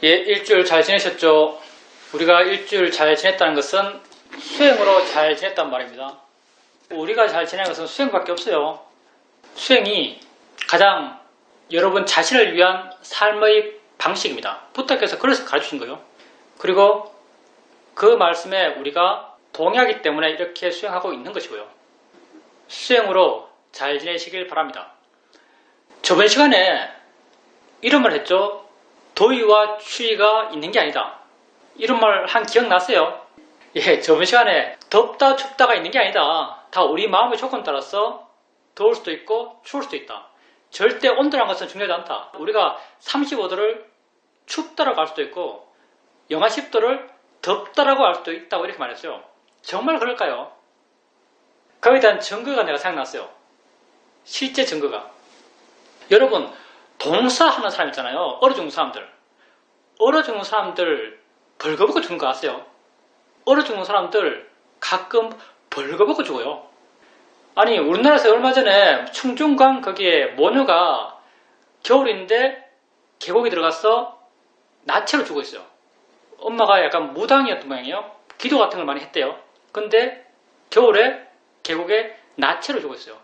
예, 일주일 잘 지내셨죠? 우리가 일주일 잘 지냈다는 것은 수행으로 잘 지냈단 말입니다. 우리가 잘 지내는 것은 수행밖에 없어요. 수행이 가장 여러분 자신을 위한 삶의 방식입니다. 부탁해서 그래서 가르치신 거예요. 그리고 그 말씀에 우리가 동의하기 때문에 이렇게 수행하고 있는 것이고요. 수행으로 잘 지내시길 바랍니다. 저번 시간에 이런 말 했죠. 더위와 추위가 있는 게 아니다. 이런 말 한 기억나세요? 예, 저번 시간에 덥다 춥다가 있는 게 아니다. 다 우리 마음의 조건 따라서 더울 수도 있고 추울 수도 있다. 절대 온도라는 것은 중요하지 않다. 우리가 35도를 춥다라고 할 수도 있고 영하 10도를 덥다라고 할 수도 있다고 이렇게 말했어요. 정말 그럴까요? 거기에 대한 증거가 내가 생각났어요. 실제 증거가. 여러분 동사하는 사람 있잖아요. 얼어 죽는 사람들. 얼어 죽는 사람들 벌거벗고 죽는 거 아세요? 얼어 죽는 사람들 가끔 벌거벗고 죽어요. 아니 우리나라에서 얼마 전에 충중강 거기에 모녀가 겨울인데 계곡에 들어가서 나체로 죽어 있어요. 엄마가 약간 무당이었던 모양이에요. 기도 같은 걸 많이 했대요. 근데 겨울에 계곡에 나체로 죽어 있어요.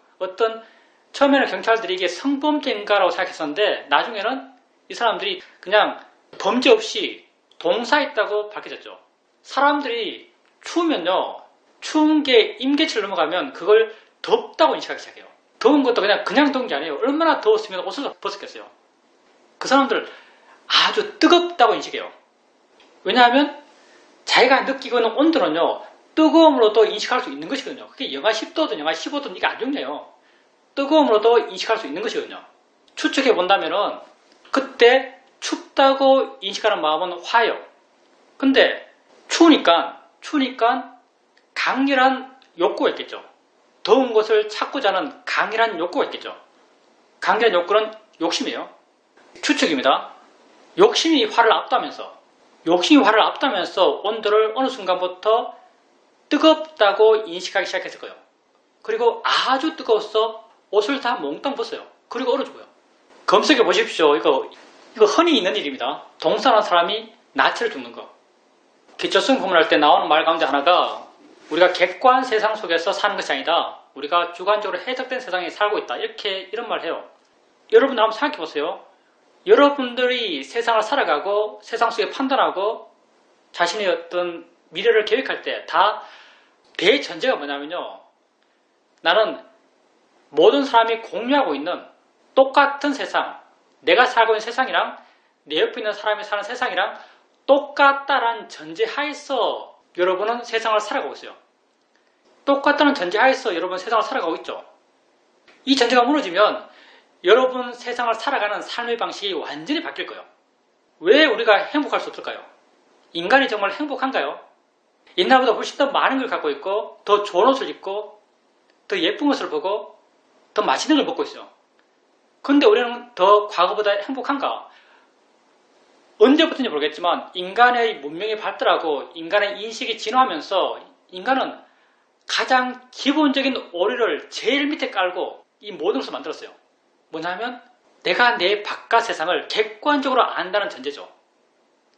처음에는 경찰들이 이게 성범죄인가라고 생각했었는데 나중에는 이 사람들이 그냥 범죄 없이 동사했다고 밝혀졌죠. 사람들이 추우면요. 추운 게 임계치를 넘어가면 그걸 덥다고 인식하기 시작해요. 더운 것도 그냥 더운 게 아니에요. 얼마나 더웠으면 옷을 벗었겠어요. 그 사람들 아주 뜨겁다고 인식해요. 왜냐하면 자기가 느끼고 있는 온도는요. 뜨거움으로도 인식할 수 있는 것이거든요. 그게 영하 10도든 영하 15도든 이게 안 중요해요. 뜨거움으로도 인식할 수 있는 것이거든요. 추측해 본다면은 그때 춥다고 인식하는 마음은 화예요. 근데 추우니까 강렬한 욕구가 있겠죠. 더운 것을 찾고자 하는 강렬한 욕구가 있겠죠. 강렬한 욕구는 욕심이에요. 추측입니다. 욕심이 화를 압도하면서 온도를 어느 순간부터 뜨겁다고 인식하기 시작했을 거예요. 그리고 아주 뜨거워서 옷을 다 몽땅 벗어요. 그리고 얼어 죽어요. 검색해 보십시오. 이거 흔히 있는 일입니다. 동사하는 사람이 나체를 죽는 거. 기초성 구문할 때 나오는 말 가운데 하나가 우리가 객관 세상 속에서 사는 것이 아니다. 우리가 주관적으로 해석된 세상에 살고 있다. 이런 말 해요. 여러분들 한번 생각해 보세요. 여러분들이 세상을 살아가고 세상 속에 판단하고 자신의 어떤 미래를 계획할 때 다 대전제가 뭐냐면요. 나는 모든 사람이 공유하고 있는 똑같은 세상, 내가 살고 있는 세상이랑 내 옆에 있는 사람이 사는 세상이랑 똑같다라는 전제하에서 여러분은 세상을 살아가고 있어요. 똑같다는 전제하에서 여러분은 세상을 살아가고 있죠. 이 전제가 무너지면 여러분 세상을 살아가는 삶의 방식이 완전히 바뀔 거예요. 왜 우리가 행복할 수 없을까요? 인간이 정말 행복한가요? 옛날보다 훨씬 더 많은 걸 갖고 있고 더 좋은 옷을 입고 더 예쁜 것을 보고 더 맛있는 걸 먹고 있어요. 근데 우리는 더 과거보다 행복한가? 언제부터인지 모르겠지만 인간의 문명이 발달하고 인간의 인식이 진화하면서 인간은 가장 기본적인 오류를 제일 밑에 깔고 이 모든 것을 만들었어요. 뭐냐면 내가 내 바깥 세상을 객관적으로 안다는 전제죠.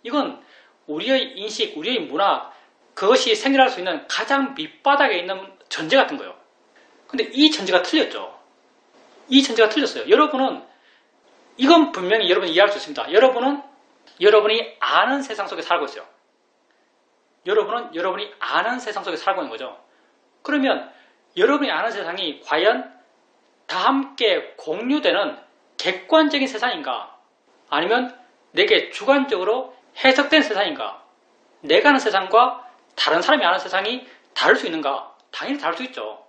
이건 우리의 인식, 우리의 문화, 그것이 생겨날 수 있는 가장 밑바닥에 있는 전제 같은 거예요. 근데 이 전제가 틀렸죠. 이 전제가 틀렸어요. 여러분은 이건 분명히 여러분이 이해할 수 있습니다. 여러분이 아는 세상 속에 살고 있어요. 여러분이 아는 세상 속에 살고 있는 거죠. 그러면 여러분이 아는 세상이 과연 다 함께 공유되는 객관적인 세상인가? 아니면 내게 주관적으로 해석된 세상인가? 내가 아는 세상과 다른 사람이 아는 세상이 다를 수 있는가? 당연히 다를 수 있죠.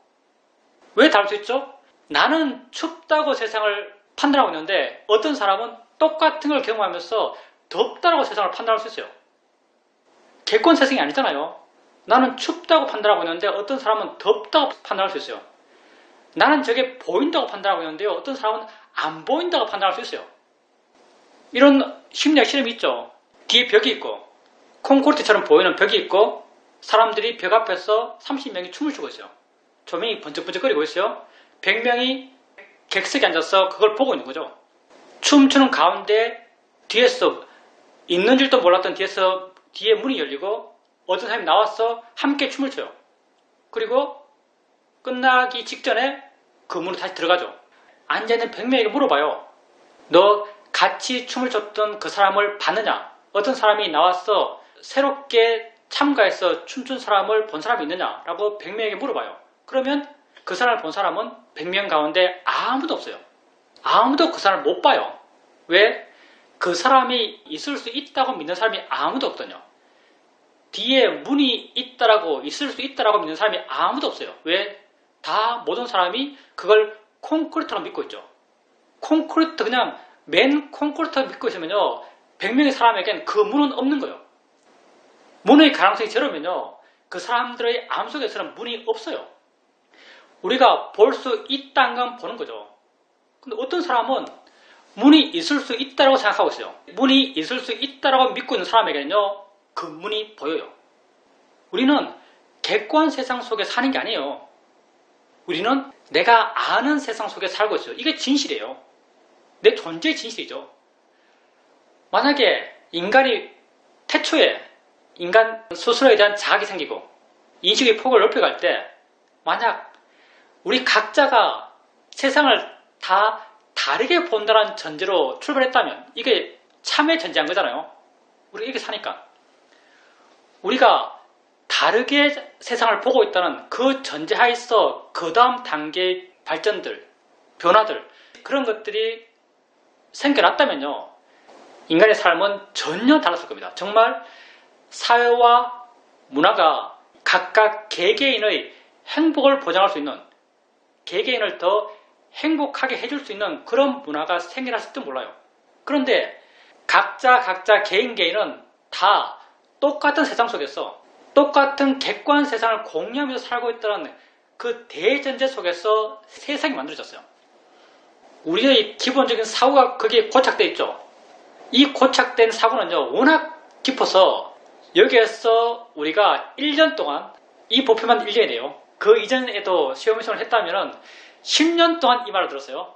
왜 다를 수 있죠? 나는 춥다고 세상을 판단하고 있는데 어떤 사람은 똑같은 걸 경험하면서 덥다고 세상을 판단할 수 있어요. 객관 세상이 아니잖아요. 나는 춥다고 판단하고 있는데 어떤 사람은 덥다고 판단할 수 있어요. 나는 저게 보인다고 판단하고 있는데요. 어떤 사람은 안 보인다고 판단할 수 있어요. 이런 심리학 실험이 있죠. 뒤에 벽이 있고 콘크리트처럼 보이는 벽이 있고 사람들이 벽 앞에서 30명이 춤을 추고 있어요. 조명이 번쩍번쩍거리고 있어요. 100명이 객석에 앉아서 그걸 보고 있는 거죠. 춤추는 가운데 뒤에서 있는 줄도 몰랐던 뒤에 문이 열리고 어떤 사람이 나와서 함께 춤을 춰요. 그리고 끝나기 직전에 그 문으로 다시 들어가죠. 앉아있는 100명에게 물어봐요. 너 같이 춤을 췄던 그 사람을 봤느냐? 어떤 사람이 나와서 새롭게 참가해서 춤춘 사람을 본 사람이 있느냐? 라고 100명에게 물어봐요. 그러면 그 사람을 본 사람은 100명 가운데 아무도 없어요. 아무도 그 사람을 못 봐요. 왜? 그 사람이 있을 수 있다고 믿는 사람이 아무도 없거든요. 뒤에 문이 있다라고, 있을 수 있다라고 믿는 사람이 아무도 없어요. 왜? 다 모든 사람이 그걸 콘크리트로 믿고 있죠. 콘크리트, 그냥 맨 콘크리트로 믿고 있으면요, 100명의 사람에겐 그 문은 없는 거예요. 문의 가능성이 제로면요, 그 사람들의 마음속에서는 문이 없어요. 우리가 볼 수 있다는 건 보는 거죠. 근데 어떤 사람은 문이 있을 수 있다고 생각하고 있어요. 문이 있을 수 있다고 믿고 있는 사람에게는요, 그 문이 보여요. 우리는 객관 세상 속에 사는 게 아니에요. 우리는 내가 아는 세상 속에 살고 있어요. 이게 진실이에요. 내 존재의 진실이죠. 만약에 인간이 태초에 인간 스스로에 대한 자학이 생기고 인식의 폭을 넓혀갈 때 만약 우리 각자가 세상을 다 다르게 본다는 전제로 출발했다면 이게 참에 전제한 거잖아요. 우리가 이렇게 사니까. 우리가 다르게 세상을 보고 있다는 그 전제하에서 그 다음 단계의 발전들, 변화들, 그런 것들이 생겨났다면요, 인간의 삶은 전혀 달랐을 겁니다. 정말 사회와 문화가 각각 개개인의 행복을 보장할 수 있는, 개개인을 더 행복하게 해줄 수 있는 그런 문화가 생겨났을지도 몰라요. 그런데 각자 개인은 다 똑같은 세상 속에서 똑같은 객관 세상을 공유하면서 살고 있다는 그 대전제 속에서 세상이 만들어졌어요. 우리의 기본적인 사고가 거기에 고착되어 있죠. 이 고착된 사고는요, 워낙 깊어서 여기에서 우리가 1년 동안, 이 보표만 1년이에요. 그 이전에도 시험을 했다면 10년 동안 이 말을 들었어요.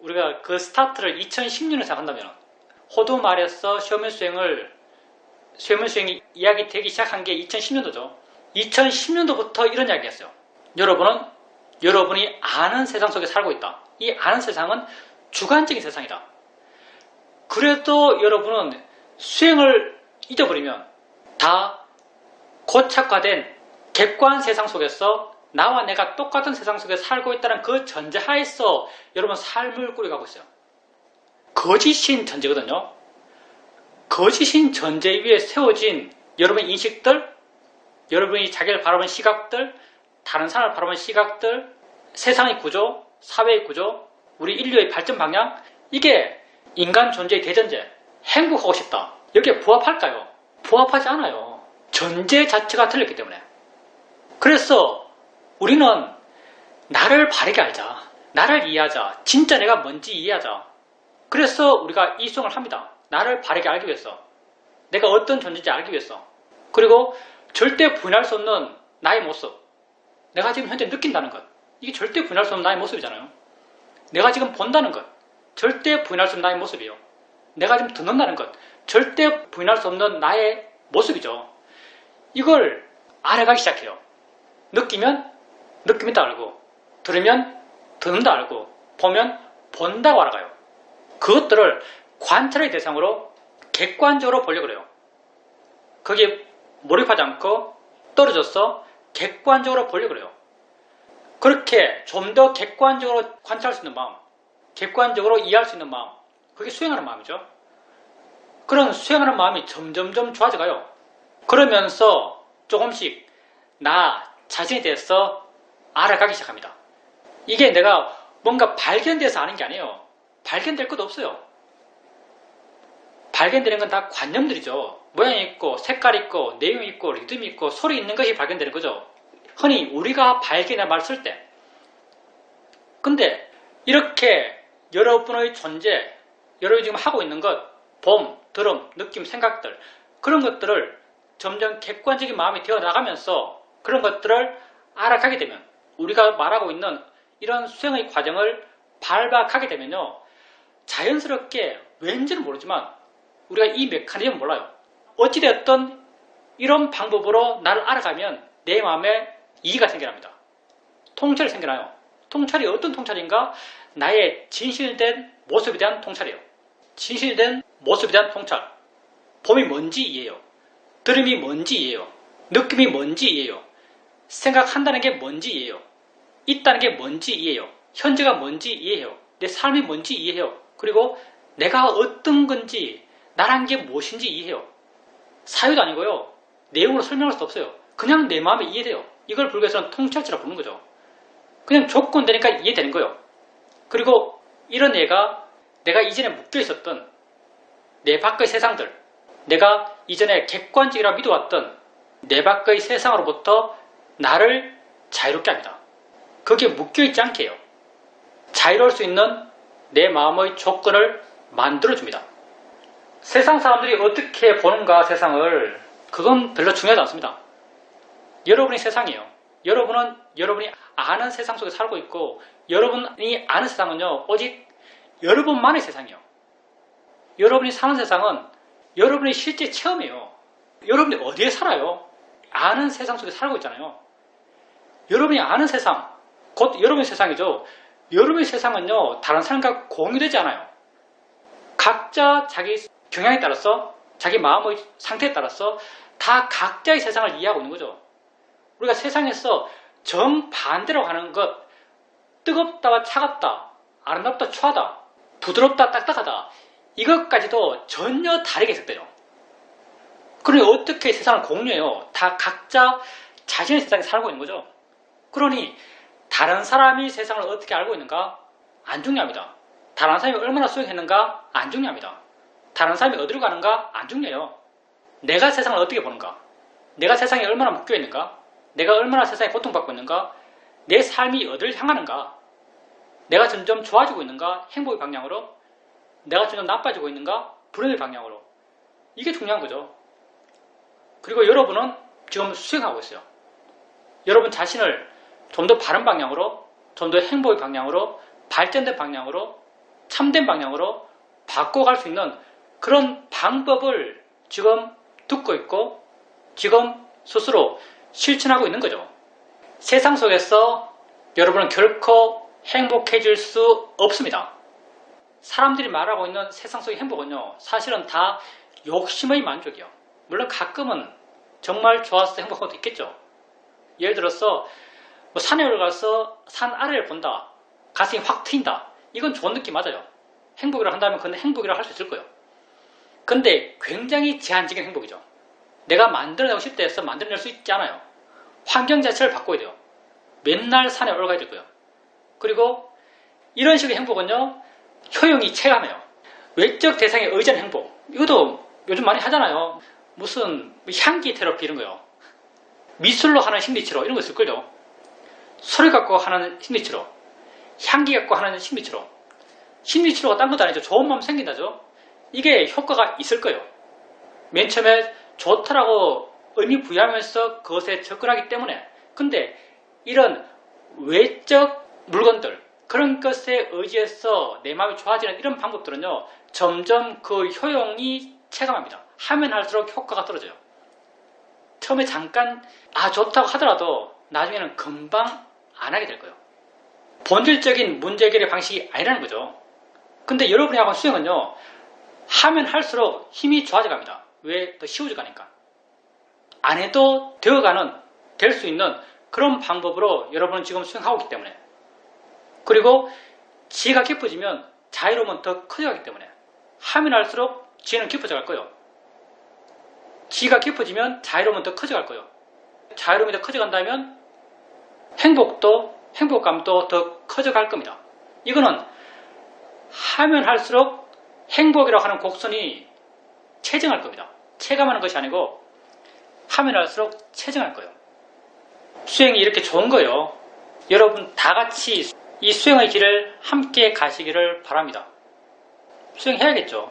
우리가 그 스타트를 2010년에 시작한다면 호두 말에서 시험일 수행이 이야기 되기 시작한 게 2010년도죠. 2010년도부터 이런 이야기 했어요. 여러분이 아는 세상 속에 살고 있다. 이 아는 세상은 주관적인 세상이다. 그래도 여러분은 수행을 잊어버리면 다 고착화된 객관 세상 속에서 나와 내가 똑같은 세상 속에 살고 있다는 그 전제하에서 여러분 삶을 꾸려가고 있어요. 거짓인 전제거든요. 거짓인 전제 위에 세워진 여러분의 인식들, 여러분이 자기를 바라보는 시각들, 다른 사람을 바라보는 시각들, 세상의 구조, 사회의 구조, 우리 인류의 발전 방향, 이게 인간 존재의 대전제, 행복하고 싶다. 여기에 부합할까요? 부합하지 않아요. 전제 자체가 틀렸기 때문에. 그래서 우리는 나를 바르게 알자. 나를 이해하자. 진짜 내가 뭔지 이해하자. 그래서 우리가 이 수행을 합니다. 나를 바르게 알기 위해서. 내가 어떤 존재인지 알기 위해서. 그리고 절대 부인할 수 없는 나의 모습. 내가 지금 현재 느낀다는 것. 이게 절대 부인할 수 없는 나의 모습이잖아요. 내가 지금 본다는 것. 절대 부인할 수 없는 나의 모습이에요. 내가 지금 듣는다는 것. 절대 부인할 수 없는 나의 모습이죠. 이걸 알아가기 시작해요. 느끼면 느낌이다 알고, 들으면 듣는다 알고, 보면 본다고 알아가요. 그것들을 관찰의 대상으로 객관적으로 보려고 그래요. 거기에 몰입하지 않고 떨어져서 객관적으로 보려고 그래요. 그렇게 좀 더 객관적으로 관찰할 수 있는 마음, 객관적으로 이해할 수 있는 마음, 그게 수행하는 마음이죠. 그런 수행하는 마음이 점점점 좋아져가요. 그러면서 조금씩 나 자신에 대해서 알아가기 시작합니다. 이게 내가 뭔가 발견돼서 아는 게 아니에요. 발견될 것도 없어요. 발견되는 건 다 관념들이죠. 모양이 있고 색깔이 있고 내용이 있고 리듬이 있고 소리 있는 것이 발견되는 거죠. 흔히 우리가 발견의 말 쓸 때. 근데 이렇게 여러분의 존재, 여러분이 지금 하고 있는 것, 봄, 들음, 느낌, 생각들, 그런 것들을 점점 객관적인 마음이 되어 나가면서 그런 것들을 알아가게 되면, 우리가 말하고 있는 이런 수행의 과정을 밟아가게 되면요, 자연스럽게 왠지는 모르지만 우리가 이 메커니즘을 몰라요. 어찌되었든 이런 방법으로 나를 알아가면 내 마음에 이의가 생겨납니다. 통찰이 생겨나요. 통찰이 어떤 통찰인가? 나의 진실된 모습에 대한 통찰이에요. 진실된 모습에 대한 통찰. 봄이 뭔지 이해해요. 들음이 뭔지 이해해요. 느낌이 뭔지 이해해요. 생각한다는 게 뭔지 이해해요. 있다는 게 뭔지 이해해요. 현재가 뭔지 이해해요. 내 삶이 뭔지 이해해요. 그리고 내가 어떤 건지 나란 게 무엇인지 이해해요. 사유도 아니고요. 내용으로 설명할 수 없어요. 그냥 내 마음에 이해돼요. 이걸 불교에서는 통찰치라고 부르는 거죠. 그냥 조건 되니까 이해되는 거예요. 그리고 이런 애가 내가 이전에 묶여 있었던 내 밖의 세상들, 내가 이전에 객관적이라 믿어왔던 내 밖의 세상으로부터 나를 자유롭게 합니다. 거기에 묶여있지 않게 해요. 자유로울 수 있는 내 마음의 조건을 만들어줍니다. 세상 사람들이 어떻게 보는가 세상을, 그건 별로 중요하지 않습니다. 여러분이 세상이에요. 여러분은 여러분이 아는 세상 속에 살고 있고, 여러분이 아는 세상은요 오직 여러분만의 세상이에요. 여러분이 사는 세상은 여러분이 실제 체험이에요. 여러분이 어디에 살아요? 아는 세상 속에 살고 있잖아요. 여러분이 아는 세상, 곧 여러분의 세상이죠. 여러분의 세상은요 다른 사람과 공유되지 않아요. 각자 자기 경향에 따라서, 자기 마음의 상태에 따라서 다 각자의 세상을 이해하고 있는 거죠. 우리가 세상에서 정반대로 가는 것, 뜨겁다와 차갑다, 아름답다 추하다, 부드럽다 딱딱하다, 이것까지도 전혀 다르게 해석돼요. 그러니 어떻게 세상을 공유해요? 다 각자 자신의 세상에 살고 있는 거죠. 그러니 다른 사람이 세상을 어떻게 알고 있는가? 안 중요합니다. 다른 사람이 얼마나 수행했는가? 안 중요합니다. 다른 사람이 어디로 가는가? 안 중요해요. 내가 세상을 어떻게 보는가? 내가 세상에 얼마나 묶여 있는가? 내가 얼마나 세상에 고통받고 있는가? 내 삶이 어디를 향하는가? 내가 점점 좋아지고 있는가? 행복의 방향으로? 내가 점점 나빠지고 있는가? 불행의 방향으로? 이게 중요한 거죠. 그리고 여러분은 지금 수행하고 있어요. 여러분 자신을 좀 더 바른 방향으로, 좀 더 행복의 방향으로, 발전된 방향으로, 참된 방향으로 바꿔갈 수 있는 그런 방법을 지금 듣고 있고 지금 스스로 실천하고 있는 거죠. 세상 속에서 여러분은 결코 행복해질 수 없습니다. 사람들이 말하고 있는 세상 속의 행복은요 사실은 다 욕심의 만족이요. 물론 가끔은 정말 좋아서 행복한 것도 있겠죠. 예를 들어서 뭐 산에 올라가서 산 아래를 본다, 가슴이 확 트인다, 이건 좋은 느낌 맞아요. 행복이라 한다면 그건 행복이라 할 수 있을 거예요. 근데 굉장히 제한적인 행복이죠. 내가 만들어내고 싶다 해서 만들어낼 수 있지 않아요. 환경 자체를 바꿔야 돼요. 맨날 산에 올라가야 되고요. 그리고 이런 식의 행복은요 효용이 체감해요. 외적 대상에 의지하는 행복, 이것도 요즘 많이 하잖아요. 무슨 향기 테라피 이런 거요. 미술로 하는 심리치료 이런 거 있을걸요. 소리 갖고 하는 심리치료, 향기 갖고 하는 심리치료. 심리치료가 딴 것도 아니죠. 좋은 마음 생긴다죠. 이게 효과가 있을 거예요. 맨 처음에 좋다라고 의미 부여하면서 그것에 접근하기 때문에. 근데 이런 외적 물건들, 그런 것에 의지해서 내 마음이 좋아지는 이런 방법들은요 점점 그 효용이 체감합니다. 하면 할수록 효과가 떨어져요. 처음에 잠깐 좋다고 하더라도 나중에는 금방 안 하게 될 거예요. 본질적인 문제 해결의 방식이 아니라는 거죠. 근데 여러분이 하고 수행은요 하면 할수록 힘이 좋아져 갑니다. 왜? 더 쉬워져 가니까. 안 해도 되어가는, 될 수 있는 그런 방법으로 여러분은 지금 수행하고 있기 때문에. 그리고 지혜가 깊어지면 자유로움은 더 커져가기 때문에 하면 할수록 지혜는 깊어져 갈 거예요. 지혜가 깊어지면 자유로움은 더 커져갈 거예요. 자유로움이 더 커져간다면 행복감도 더 커져갈 겁니다. 이거는 하면 할수록 행복이라고 하는 곡선이 체증할 겁니다. 체감하는 것이 아니고 하면 할수록 체증할 거예요. 수행이 이렇게 좋은 거예요. 여러분 다 같이 이 수행의 길을 함께 가시기를 바랍니다. 수행해야겠죠.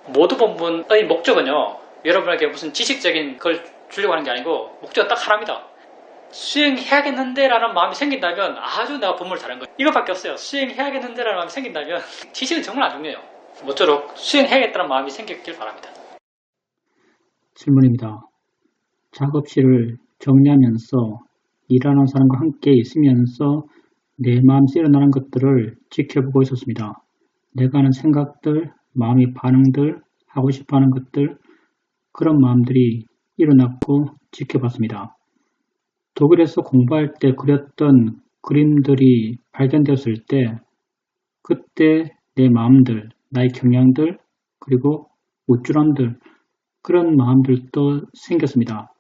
모두 본문의 목적은요 여러분에게 무슨 지식적인 걸 주려고 하는 게 아니고 목적은 딱 하나입니다. 수행해야겠는데 라는 마음이 생긴다면 아주 내가 본문을 잘한 거예요. 이것밖에 없어요. 수행해야겠는데 라는 마음이 생긴다면 지식은 정말 안 중요해요. 모쪼록 수행해야겠다는 마음이 생겼길 바랍니다. 질문입니다. 작업실을 정리하면서 일하는 사람과 함께 있으면서 내 마음에서 일어나는 것들을 지켜보고 있었습니다. 내가 하는 생각들, 마음의 반응들, 하고 싶어하는 것들, 그런 마음들이 일어났고 지켜봤습니다. 독일에서 공부할 때 그렸던 그림들이 발견되었을 때 그때 내 마음들, 나의 경향들, 그리고 우쭐함들, 그런 마음들도 생겼습니다.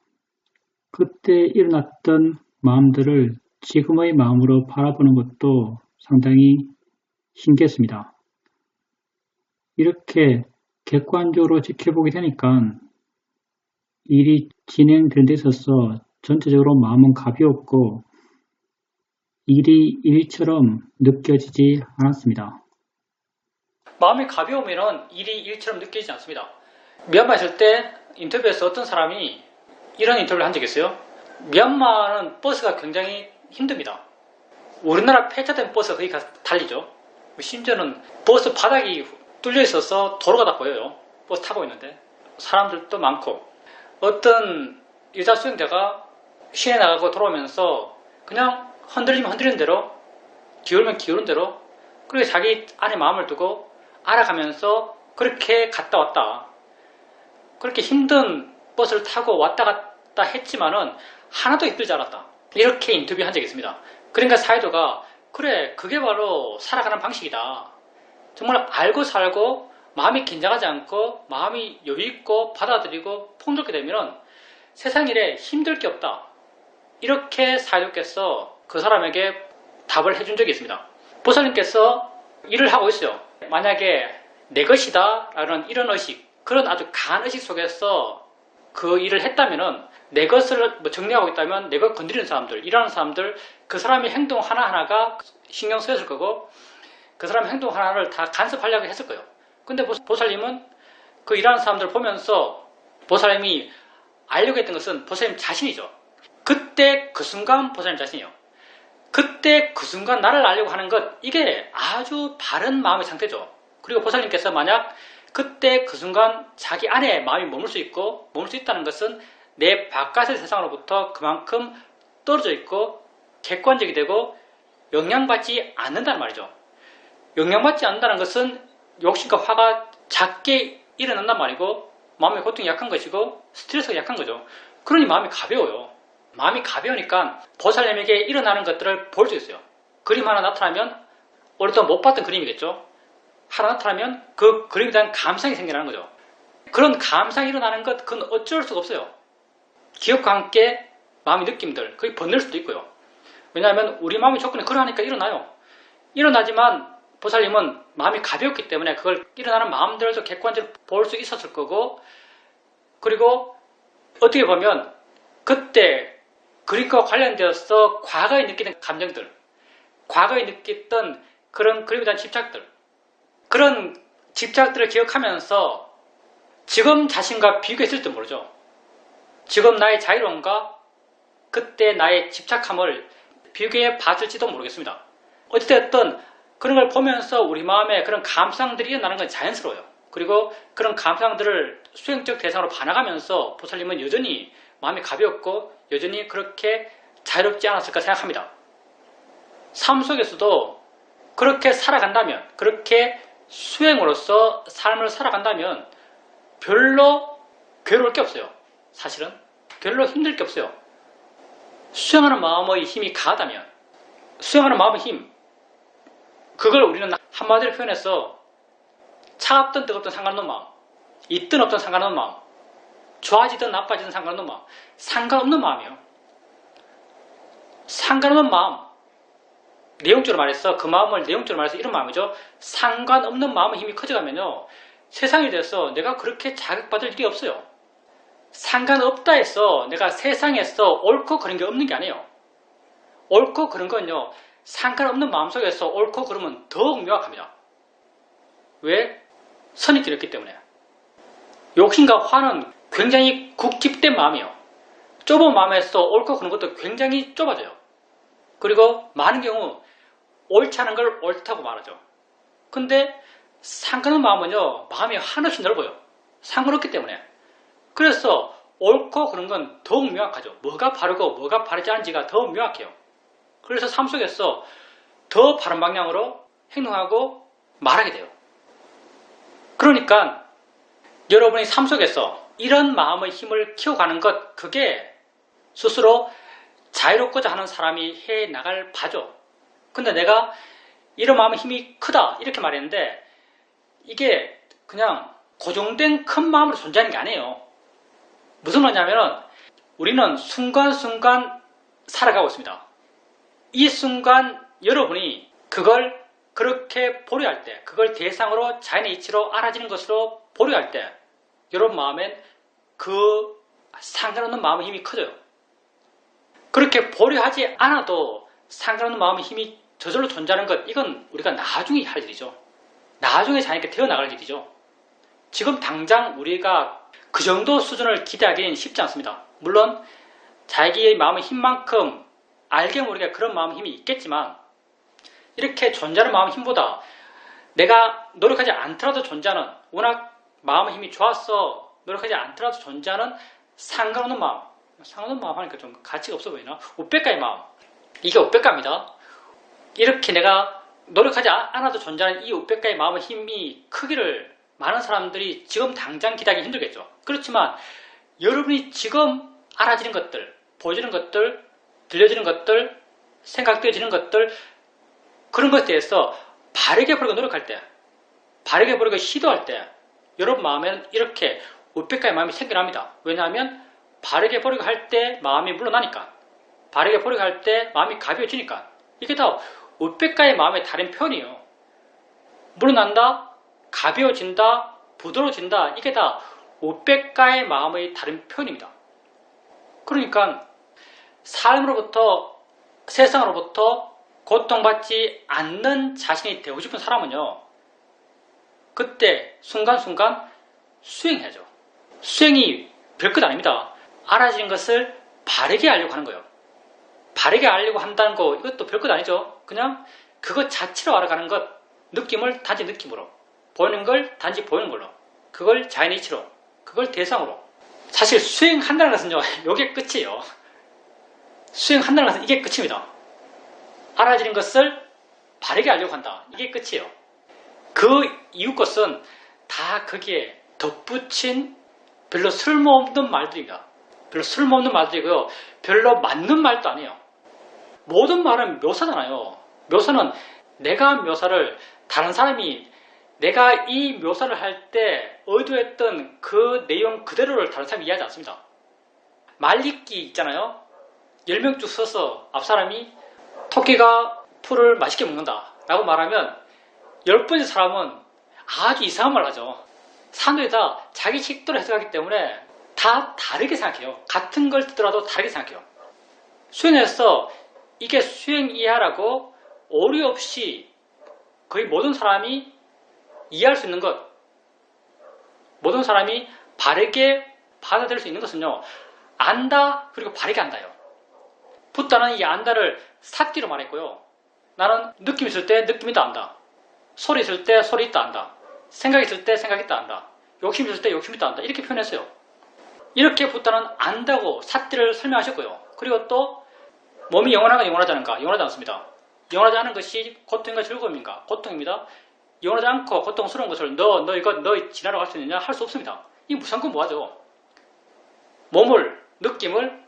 그때 일어났던 마음들을 지금의 마음으로 바라보는 것도 상당히 신기했습니다. 이렇게 객관적으로 지켜보게 되니까 일이 진행되는 데 있어서 전체적으로 마음은 가벼웠고 일이 일처럼 느껴지지 않았습니다. 마음이 가벼우면 일이 일처럼 느껴지지 않습니다. 미얀마 있을 때 인터뷰에서 어떤 사람이 이런 인터뷰를 한 적이 있어요. 미얀마는 버스가 굉장히 힘듭니다. 우리나라 폐차된 버스가 거의 달리죠. 심지어는 버스 바닥이 뚫려 있어서 도로가 다 보여요. 버스 타고 있는데 사람들도 많고 어떤 여자 수영자가 시내 나가고 돌아오면서 그냥 흔들리면 흔들리는 대로 기울면 기우는 대로 그렇게 자기 안에 마음을 두고 알아가면서 그렇게 갔다 왔다. 그렇게 힘든 버스를 타고 왔다 갔다 했지만은 하나도 힘들지 않았다. 이렇게 인터뷰한 적이 있습니다. 그러니까 사이도가 그래 그게 바로 살아가는 방식이다. 정말 알고 살고 마음이 긴장하지 않고 마음이 여유있고 받아들이고 풍족하게 되면 세상 일에 힘들 게 없다. 이렇게 사이도께서 그 사람에게 답을 해준 적이 있습니다. 보살님께서 일을 하고 있어요. 만약에 내 것이다 라는 이런 의식, 그런 아주 강한 의식 속에서 그 일을 했다면은 내 것을 정리하고 있다면 내 것 건드리는 사람들, 일하는 사람들, 그 사람의 행동 하나하나가 신경 쓰였을 거고 그 사람의 행동 하나를 다 간섭하려고 했을 거예요. 근데 보살님은 그 일하는 사람들을 보면서 보살님이 알려고 했던 것은 보살님 자신이죠. 그때 그 순간 보살님 자신이요. 그때 그 순간 나를 알려고 하는 것, 이게 아주 바른 마음의 상태죠. 그리고 보살님께서 만약 그때 그 순간 자기 안에 마음이 머물 수 있고 머물 수 있다는 것은 내 바깥의 세상으로부터 그만큼 떨어져 있고 객관적이 되고 영향받지 않는다는 말이죠. 영향받지 않는다는 것은 욕심과 화가 작게 일어난단 말이고 마음의 고통이 약한 것이고 스트레스가 약한 거죠. 그러니 마음이 가벼워요. 마음이 가벼우니까 보살님에게 일어나는 것들을 볼 수 있어요. 그림 하나 나타나면 오랫동안 못 봤던 그림이겠죠. 하나 나타나면 그 그림에 대한 감상이 생겨나는 거죠. 그런 감상이 일어나는 것, 그건 어쩔 수가 없어요. 기억과 함께 마음의 느낌들, 그게 번들 수도 있고요. 왜냐하면 우리 마음의 조건이 그러하니까 일어나요. 일어나지만 보살님은 마음이 가볍기 때문에 그걸 일어나는 마음들도 객관적으로 볼 수 있었을 거고, 그리고 어떻게 보면 그때 그림과 관련되어서 과거에 느끼는 감정들, 과거에 느꼈던 그런 그림에 대한 집착들, 그런 집착들을 기억하면서 지금 자신과 비교했을지 모르죠. 지금 나의 자유로움과 그때 나의 집착함을 비교해 봤을지도 모르겠습니다. 어찌됐든 그런 걸 보면서 우리 마음에 그런 감상들이 일어나는 건 자연스러워요. 그리고 그런 감상들을 수행적 대상으로 반항하면서 보살님은 여전히 마음이 가볍고 여전히 그렇게 자유롭지 않았을까 생각합니다. 삶 속에서도 그렇게 살아간다면, 그렇게 수행으로서 삶을 살아간다면 별로 괴로울 게 없어요. 사실은 별로 힘들 게 없어요. 수행하는 마음의 힘이 강하다면, 수행하는 마음의 힘, 그걸 우리는 한마디로 표현해서 차갑든 뜨겁든 상관없는 마음, 있든 없든 상관없는 마음, 좋아지든 나빠지든 상관없는 마음, 상관없는 마음이에요. 상관없는 마음, 내용적으로 말해서 그 마음을 내용적으로 말해서 이런 마음이죠. 상관없는 마음의 힘이 커져가면요, 세상에 대해서 내가 그렇게 자극받을 일이 없어요. 상관없다 해서 내가 세상에서 옳고 그런 게 없는 게 아니에요. 옳고 그런 건요, 상관없는 마음속에서 옳고 그러면 더욱 명확합니다. 왜? 선입견이 없기 때문에. 욕심과 화는 굉장히 국집된 마음이에요. 좁은 마음에서 옳고 그런 것도 굉장히 좁아져요. 그리고 많은 경우 옳지 않은 걸 옳다고 말하죠. 근데 상관없는 마음은요, 마음이 한없이 넓어요. 상관없기 때문에. 그래서 옳고 그런 건 더욱 명확하죠. 뭐가 바르고 뭐가 바르지 않은지가 더 명확해요. 그래서 삶 속에서 더 바른 방향으로 행동하고 말하게 돼요. 그러니까 여러분이 삶 속에서 이런 마음의 힘을 키워가는 것, 그게 스스로 자유롭고자 하는 사람이 해 나갈 바죠. 근데 내가 이런 마음의 힘이 크다 이렇게 말했는데 이게 그냥 고정된 큰 마음으로 존재하는 게 아니에요. 무슨 말이냐면은 우리는 순간순간 살아가고 있습니다. 이 순간 여러분이 그걸 그렇게 보려할 때, 그걸 대상으로 자연의 이치로 알아지는 것으로 보려할 때 여러분 마음엔 그 상관없는 마음의 힘이 커져요. 그렇게 보려하지 않아도 상관없는 마음의 힘이 저절로 존재하는 것, 이건 우리가 나중에 할 일이죠. 나중에 자연스럽게 태어나갈 일이죠. 지금 당장 우리가 그 정도 수준을 기대하기는 쉽지 않습니다. 물론 자기의 마음의 힘만큼 알게 모르게 그런 마음의 힘이 있겠지만 이렇게 존재하는 마음의 힘보다 내가 노력하지 않더라도 존재하는, 워낙 마음의 힘이 좋아서 노력하지 않더라도 존재하는 상관없는 마음, 상관없는 마음 하니까 좀 가치가 없어 보이나? 우백가의 마음, 이게 우백가입니다. 이렇게 내가 노력하지 않아도 존재하는 이 우백가의 마음의 힘이 크기를 많은 사람들이 지금 당장 기대하기 힘들겠죠. 그렇지만 여러분이 지금 알아지는 것들, 보여지는 것들, 들려지는 것들, 생각되어지는 것들, 그런 것에 대해서 바르게 보려고 노력할 때, 바르게 보려고 시도할 때 여러분 마음에는 이렇게 우백가의 마음이 생겨납니다. 왜냐하면 바르게 보려고 할 때 마음이 물러나니까, 바르게 보려고 할 때 마음이 가벼워지니까. 이게 다 우백가의 마음의 다른 표현이에요. 물러난다, 가벼워진다, 부드러워진다, 이게 다 우백가의 마음의 다른 표현입니다. 그러니까 삶으로부터, 세상으로부터 고통받지 않는 자신이 되고 싶은 사람은요, 그때 순간순간 수행해야죠. 수행이 별것 아닙니다. 알아지는 것을 바르게 알려고 하는 거예요. 바르게 알려고 한다는 거, 이것도 별것 아니죠. 그냥 그것 자체로 알아가는 것, 느낌을 단지 느낌으로, 보이는 걸 단지 보이는 걸로, 그걸 자연의 이치로, 그걸 대상으로. 사실 수행한다는 것은요, 이게 끝이에요. 수행한다는 것은 이게 끝입니다. 알아지는 것을 바르게 알려고 한다, 이게 끝이에요. 그 이후 것은 다 거기에 덧붙인 별로 쓸모없는 말들입니다. 별로 쓸모없는 말들이고요, 별로 맞는 말도 아니에요. 모든 말은 묘사잖아요. 묘사는 내가 묘사를, 다른 사람이 내가 이 묘사를 할 때 의도했던 그 내용 그대로를 다른 사람이 이해하지 않습니다. 말잇기 있잖아요. 10명 쭉 서서 앞사람이 토끼가 풀을 맛있게 먹는다 라고 말하면 10번째 사람은 아주 이상한 말을 하죠. 사람들이 다 자기 식대로 해석하기 때문에 다 다르게 생각해요. 같은 걸 듣더라도 다르게 생각해요. 수행에서 이게 수행 이해하라고 오류 없이 거의 모든 사람이 이해할 수 있는 것, 모든 사람이 바르게 받아들일 수 있는 것은요, 안다, 그리고 바르게 안다요. 붓다는 이 안다를 삿뒤로 말했고요. 나는 느낌 있을 때 느낌 있다 안다. 소리 있을 때 소리 있다 안다. 생각 있을 때 생각 있다 안다. 욕심 있을 때 욕심 있다 안다. 이렇게 표현했어요. 이렇게 붓다는 안다고 삿뒤를 설명하셨고요. 그리고 또 몸이 영원한가 영원하지 않은가? 영원하지 않습니다. 영원하지 않은 것이 고통인가 즐거움인가? 고통입니다. 영원하지 않고 고통스러운 것을 너 지나러 갈 수 있느냐? 할 수 없습니다. 이 무상권 뭐하죠? 몸을, 느낌을,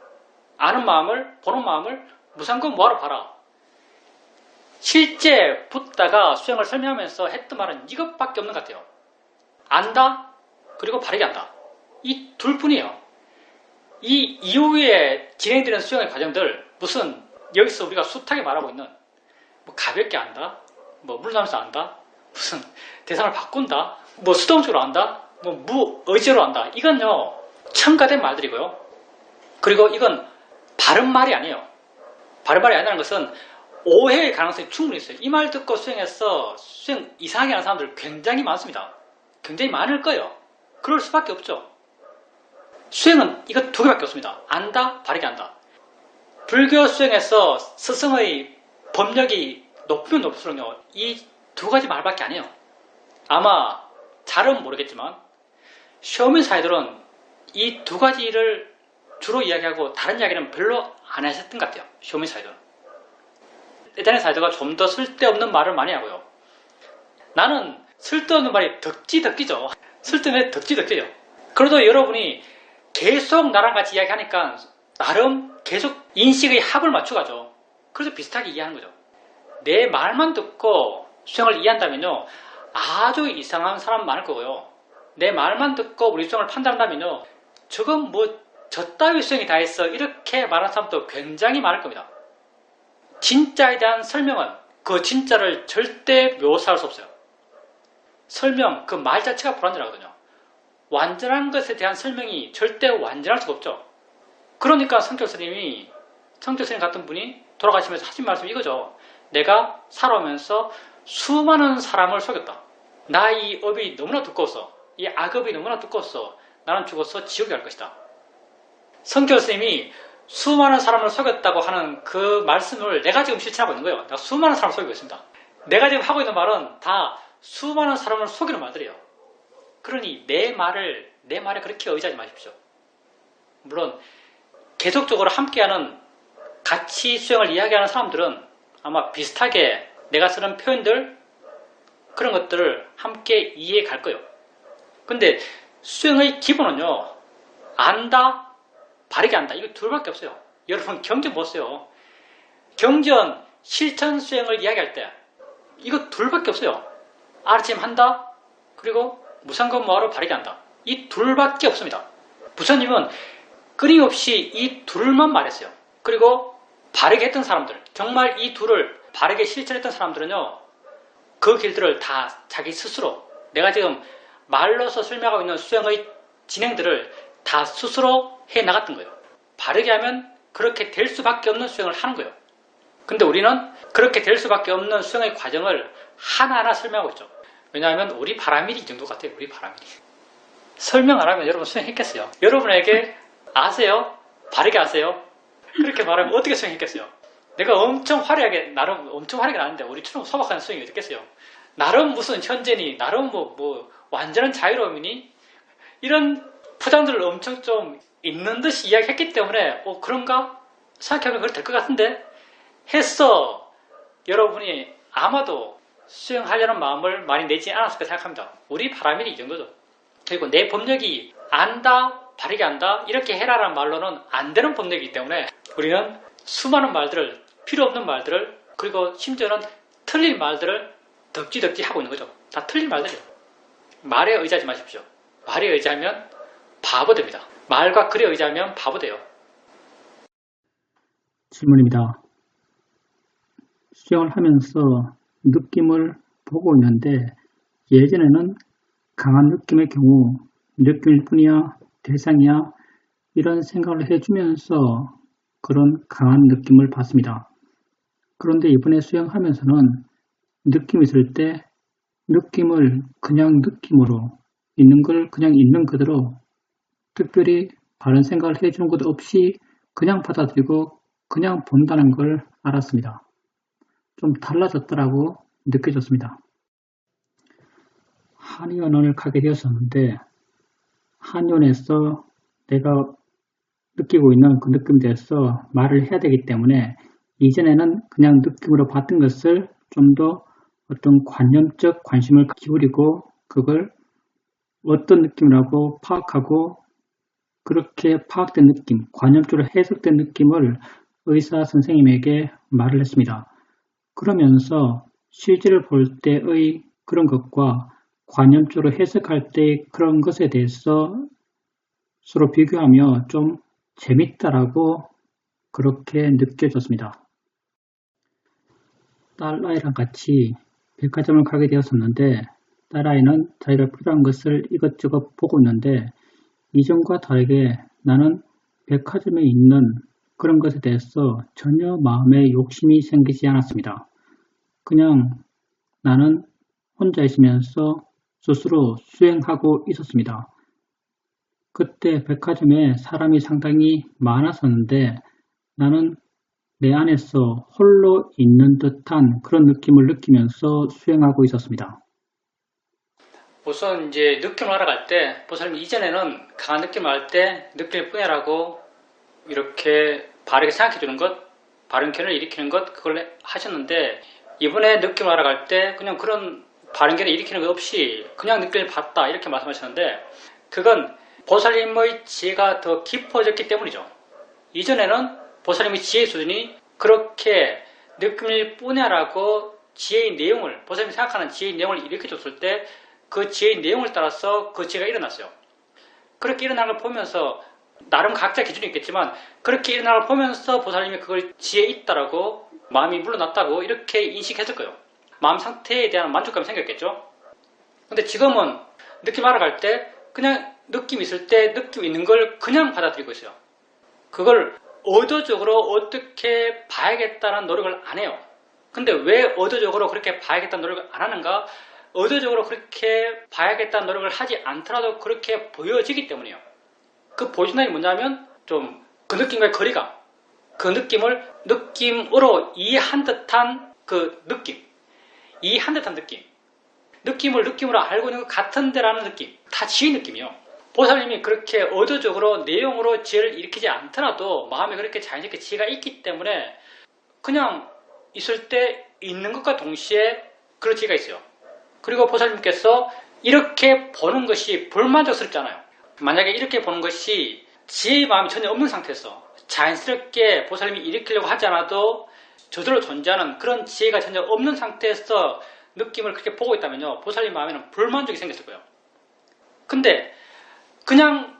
아는 마음을, 보는 마음을 무상권 뭐하러 봐라? 실제 붓다가 수행을 설명하면서 했던 말은 이것밖에 없는 것 같아요. 안다, 그리고 바르게 안다. 이 둘뿐이에요. 이 이후에 진행되는 수행의 과정들, 무슨 여기서 우리가 숱하게 말하고 있는 뭐 가볍게 안다, 뭐 물러나면서 안다, 무슨 대상을 바꾼다, 뭐 수동적으로 안다, 뭐 무의지로 안다, 이건요 첨가된 말들이고요. 그리고 이건 바른 말이 아니에요. 바른 말이 아니라는 것은 오해의 가능성이 충분히 있어요. 이 말 듣고 수행해서 수행 이상하게 하는 사람들 굉장히 많습니다. 굉장히 많을 거예요. 그럴 수밖에 없죠. 수행은 이거 두 개밖에 없습니다. 안다, 바르게 안다. 불교 수행에서 스승의 법력이 높으면 높을수록요, 이 두 가지 말밖에 안 해요. 아마 잘은 모르겠지만 샤오민 사이들은 이 두 가지를 주로 이야기하고 다른 이야기는 별로 안 하셨던 것 같아요. 샤오민 사이들은. 일단은 사이드가 좀 더 쓸데없는 말을 많이 하고요. 나는 쓸데없는 말이 덕지덕지죠. 쓸데없는 덕지덕지죠. 그래도 여러분이 계속 나랑 같이 이야기하니까 나름 계속 인식의 합을 맞춰가죠. 그래서 비슷하게 이해하는 거죠. 내 말만 듣고 수행을 이해한다면요, 아주 이상한 사람 많을 거고요. 내 말만 듣고 우리 수행을 판단한다면요, 저건 뭐 저 따위 수행이 다 했어, 이렇게 말하는 사람도 굉장히 많을 겁니다. 진짜에 대한 설명은 그 진짜를 절대 묘사할 수 없어요. 설명, 그 말 자체가 불완전하거든요. 완전한 것에 대한 설명이 절대 완전할 수가 없죠. 그러니까 성철 스님이, 성철 스님 같은 분이 돌아가시면서 하신 말씀이 이거죠. 내가 살아오면서 수많은 사람을 속였다. 나 이 업이 너무나 두꺼웠어. 이 악업이 너무나 두꺼웠어. 나는 죽어서 지옥에 갈 것이다. 성철 스님이 수많은 사람을 속였다고 하는 그 말씀을 내가 지금 실천하고 있는 거예요. 내가 수많은 사람을 속이고 있습니다. 내가 지금 하고 있는 말은 다 수많은 사람을 속이는 말들이에요. 그러니 내 말에 그렇게 의지하지 마십시오. 물론 계속적으로 함께하는 같이 수행을 이야기하는 사람들은 아마 비슷하게 내가 쓰는 표현들, 그런 것들을 함께 이해해 갈 거예요. 근데 수행의 기본은요, 안다, 바르게 한다, 이거 둘밖에 없어요. 여러분 경전 보세요. 경전 실천 수행을 이야기할 때 이거 둘밖에 없어요. 아르침 한다, 그리고 무상건모하러 바르게 한다. 이 둘밖에 없습니다. 부처님은 끊임없이 이 둘만 말했어요. 그리고 바르게 했던 사람들, 정말 이 둘을 바르게 실천했던 사람들은요, 그 길들을 다 자기 스스로, 내가 지금 말로서 설명하고 있는 수행의 진행들을 다 스스로 해 나갔던 거예요. 바르게 하면 그렇게 될 수밖에 없는 수행을 하는 거예요. 근데 우리는 그렇게 될 수밖에 없는 수행의 과정을 하나하나 설명하고 있죠. 왜냐하면 우리 바라밀이 이 정도 같아요. 우리 바라밀이. 설명 안 하면 여러분 수행했겠어요? 여러분에게 아세요? 바르게 아세요? 그렇게 말하면 어떻게 수행했겠어요? 내가 엄청 화려하게, 나름 엄청 화려하게 나는데 우리처럼 소박한 수행이 어떻겠어요? 나름 무슨 현재니, 나름 뭐 완전한 자유로움이니, 이런 포장들을 엄청 좀 있는 듯이 이야기했기 때문에 그런가? 생각해보면 그렇게 될 것 같은데 했어. 여러분이 아마도 수행하려는 마음을 많이 내지 않았을까 생각합니다. 우리 바람이 이 정도죠. 그리고 내 법력이 안다, 바르게 한다, 이렇게 해라라는 말로는 안 되는 법력이기 때문에 우리는 수많은 말들을, 필요 없는 말들을, 그리고 심지어는 틀린 말들을 덕지덕지 하고 있는 거죠. 다 틀린 말들이에요. 말에 의지하지 마십시오. 말에 의지하면 바보 됩니다. 말과 글에 의지하면 바보 돼요. 질문입니다. 수행을 하면서 느낌을 보고 있는데 예전에는 강한 느낌의 경우 느낌일 뿐이야, 대상이야, 이런 생각을 해주면서 그런 강한 느낌을 받습니다. 그런데 이번에 수행하면서는 느낌이 있을 때 느낌을 그냥 느낌으로, 있는 걸 그냥 있는 그대로, 특별히 바른 생각을 해주는 것 없이 그냥 받아들이고 그냥 본다는 걸 알았습니다. 좀 달라졌더라고 느껴졌습니다. 한의원을 가게 되었었는데 한의원에서 내가 느끼고 있는 그 느낌에 대해서 말을 해야 되기 때문에 이전에는 그냥 느낌으로 봤던 것을 좀 더 어떤 관념적 관심을 기울이고 그걸 어떤 느낌이라고 파악하고 그렇게 파악된 느낌, 관념적으로 해석된 느낌을 의사 선생님에게 말을 했습니다. 그러면서 실제를 볼 때의 그런 것과 관념적으로 해석할 때의 그런 것에 대해서 서로 비교하며 좀 재밌다라고 그렇게 느껴졌습니다. 딸아이랑 같이 백화점을 가게 되었었는데 딸아이는 자기가 필요한 것을 이것저것 보고 있는데 이전과 다르게 나는 백화점에 있는 그런 것에 대해서 전혀 마음에 욕심이 생기지 않았습니다. 그냥 나는 혼자 있으면서 스스로 수행하고 있었습니다. 그때 백화점에 사람이 상당히 많았었는데 나는 내 안에서 홀로 있는 듯한 그런 느낌을 느끼면서 수행하고 있었습니다. 우선 이제 느낌을 알아갈 때, 보살님 이전에는 강한 느낌을 알 때 느낄 뿐이라고 이렇게 바르게 생각해 주는 것, 바른 견해를 일으키는 것, 그걸 하셨는데, 이번에 느낌을 알아갈 때 그냥 그런 바른 견해를 일으키는 것 없이 그냥 느낌을 봤다 이렇게 말씀하셨는데, 그건 보살님의 지혜가 더 깊어졌기 때문이죠. 이전에는 보살님의 지혜 수준이 그렇게 느낌일 뿐이라고 지혜의 내용을, 보살님이 생각하는 지혜의 내용을 일으켜줬을 때 그 지혜의 내용을 따라서 그 지혜가 일어났어요. 그렇게 일어나는 걸 보면서 나름 각자 기준이 있겠지만 그렇게 일어나는 걸 보면서 보살님이 그걸 지혜 있다라고 마음이 물러났다고 이렇게 인식했을 거예요. 마음 상태에 대한 만족감이 생겼겠죠. 근데 지금은 느낌 알아갈 때 그냥 느낌 있을 때 느낌 있는 걸 그냥 받아들이고 있어요. 그걸 의도적으로 어떻게 봐야겠다는 노력을 안 해요. 근데 왜 의도적으로 그렇게 봐야겠다는 노력을 안 하는가? 의도적으로 그렇게 봐야겠다는 노력을 하지 않더라도 그렇게 보여지기 때문이에요. 그 보여진다는 게 뭐냐면 좀 그 느낌과의 거리감, 그 느낌을 느낌으로 이해한 듯한 그 느낌, 이해한 듯한 느낌, 느낌을 느낌으로 알고 있는 것 같은데라는 느낌, 다 지혜 느낌이요. 보살님이 그렇게 의도적으로 내용으로 지혜를 일으키지 않더라도 마음에 그렇게 자연스럽게 지혜가 있기 때문에 그냥 있을 때 있는 것과 동시에 그런 지혜가 있어요. 그리고 보살님께서 이렇게 보는 것이 불만족스럽지 않아요. 만약에 이렇게 보는 것이 지혜의 마음이 전혀 없는 상태에서 자연스럽게 보살님이 일으키려고 하지 않아도 저절로 존재하는 그런 지혜가 전혀 없는 상태에서 느낌을 그렇게 보고 있다면요, 보살님 마음에는 불만족이 생겼을 거예요. 근데 그냥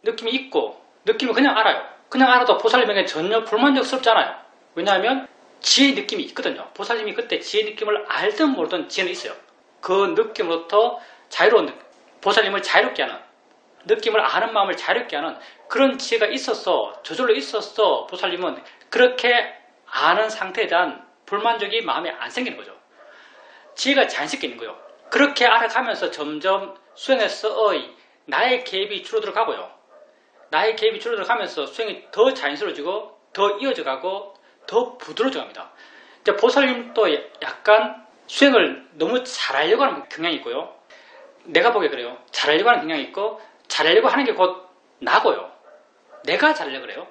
느낌이 있고 느낌을 그냥 알아요. 그냥 알아도 보살님에게 전혀 불만족스럽지 않아요. 왜냐하면 지혜의 느낌이 있거든요. 보살님이 그때 지혜의 느낌을 알든 모르든 지혜는 있어요. 그 느낌으로부터 자유로운 느낌, 보살님을 자유롭게 하는, 느낌을 아는 마음을 자유롭게 하는 그런 지혜가 있어서, 저절로 있어서 보살님은 그렇게 아는 상태에 대한 불만족이 마음에 안 생기는 거죠. 지혜가 자연스럽게 있는 거예요. 그렇게 알아가면서 점점 수행에서의 나의 개입이 줄어들어 가고요. 나의 개입이 줄어들어 가면서 수행이 더 자연스러워지고 더 이어져 가고 더 부드러워져 갑니다. 보살님도 약간 수행을 너무 잘하려고 하는 경향이 있고요. 내가 보기에 그래요. 잘하려고 하는 경향이 있고 잘하려고 하는 게 곧 나고요. 내가 잘하려고 그래요.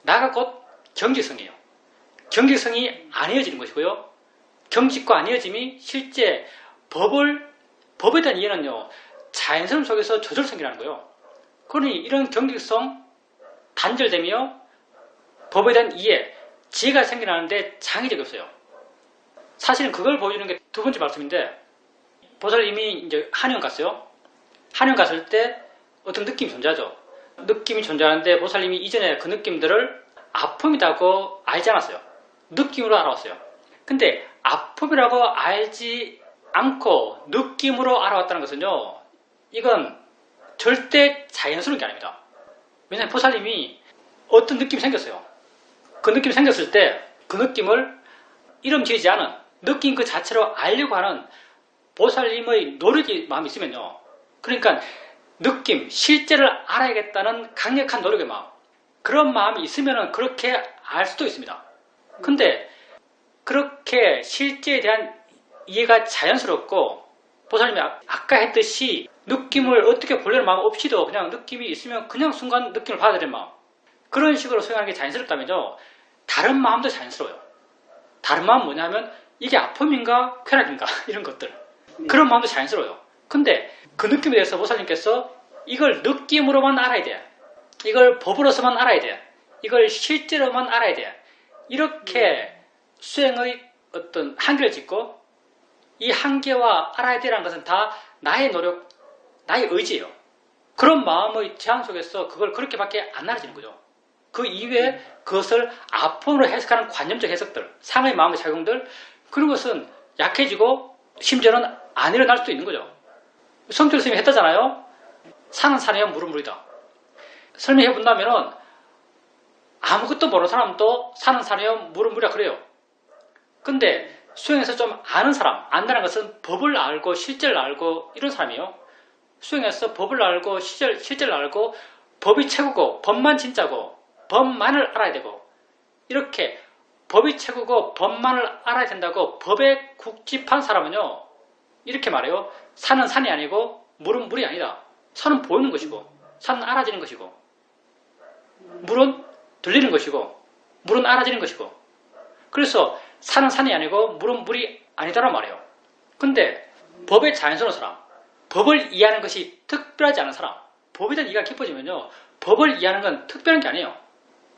나가 곧 경직성이에요. 경직성이 안 이어지는 것이고요. 경직과 안 이어짐이 실제 법에 대한 이해는요, 자연스러움 속에서 저절성이라는 거예요. 그러니 이런 경직성, 단절되며 법에 대한 이해, 지혜가 생겨나는데 장애적이 없어요. 사실은 그걸 보여주는 게 두 번째 말씀인데, 보살님이 이제 한의원 갔어요. 한의원 갔을 때 어떤 느낌이 존재하죠. 느낌이 존재하는데 보살님이 이전에 그 느낌들을 아픔이라고 알지 않았어요. 느낌으로 알아왔어요. 근데 아픔이라고 알지 않고 느낌으로 알아왔다는 것은요, 이건 절대 자연스러운 게 아닙니다. 왜냐하면 보살님이 어떤 느낌이 생겼어요. 그 느낌이 생겼을 때 그 느낌을 이름 지으지 않은 느낌 그 자체로 알려고 하는 보살님의 노력이 마음이 있으면요, 그러니까 느낌, 실제를 알아야겠다는 강력한 노력의 마음, 그런 마음이 있으면 그렇게 알 수도 있습니다. 근데 그렇게 실제에 대한 이해가 자연스럽고 보살님이 아까 했듯이 느낌을 어떻게 보려는 마음 없이도 그냥 느낌이 있으면 그냥 순간 느낌을 받아들이는 마음, 그런 식으로 수행하는 게 자연스럽다면요, 다른 마음도 자연스러워요. 다른 마음은 뭐냐면 이게 아픔인가 쾌락인가 이런 것들, 그런 마음도 자연스러워요. 근데 그 느낌에 대해서 보살님께서 이걸 느낌으로만 알아야 돼, 이걸 법으로서만 알아야 돼, 이걸 실제로만 알아야 돼, 이렇게 수행의 어떤 한계를 짓고, 이 한계와 알아야 되라는 것은 다 나의 노력, 나의 의지예요. 그런 마음의 제한 속에서 그걸 그렇게밖에 안 알아지는 거죠. 그 이외에 그것을 아픔으로 해석하는 관념적 해석들, 상의 마음의 작용들, 그런 것은 약해지고 심지어는 안 일어날 수도 있는 거죠. 성철 스님이 했다잖아요. 산은 산이요, 물은 물이다. 설명해 본다면은 아무것도 모르는 사람도 산은 산이요, 물은 물이라 그래요. 근데 수행에서 좀 아는 사람, 안다는 것은 법을 알고 실제를 알고 이런 사람이에요. 수행에서 법을 알고 실제를 알고 법이 최고고 법만 진짜고 법만을 알아야 되고, 이렇게 법이 최고고 법만을 알아야 된다고 법에 국집한 사람은요, 이렇게 말해요. 산은 산이 아니고 물은 물이 아니다. 산은 보이는 것이고 산은 알아지는 것이고 물은 들리는 것이고 물은 알아지는 것이고 그래서 산은 산이 아니고 물은 물이 아니다란 말이에요. 근데 법에 자연스러운 사람, 법을 이해하는 것이 특별하지 않은 사람, 법에 대한 이해가 깊어지면요. 법을 이해하는 건 특별한 게 아니에요.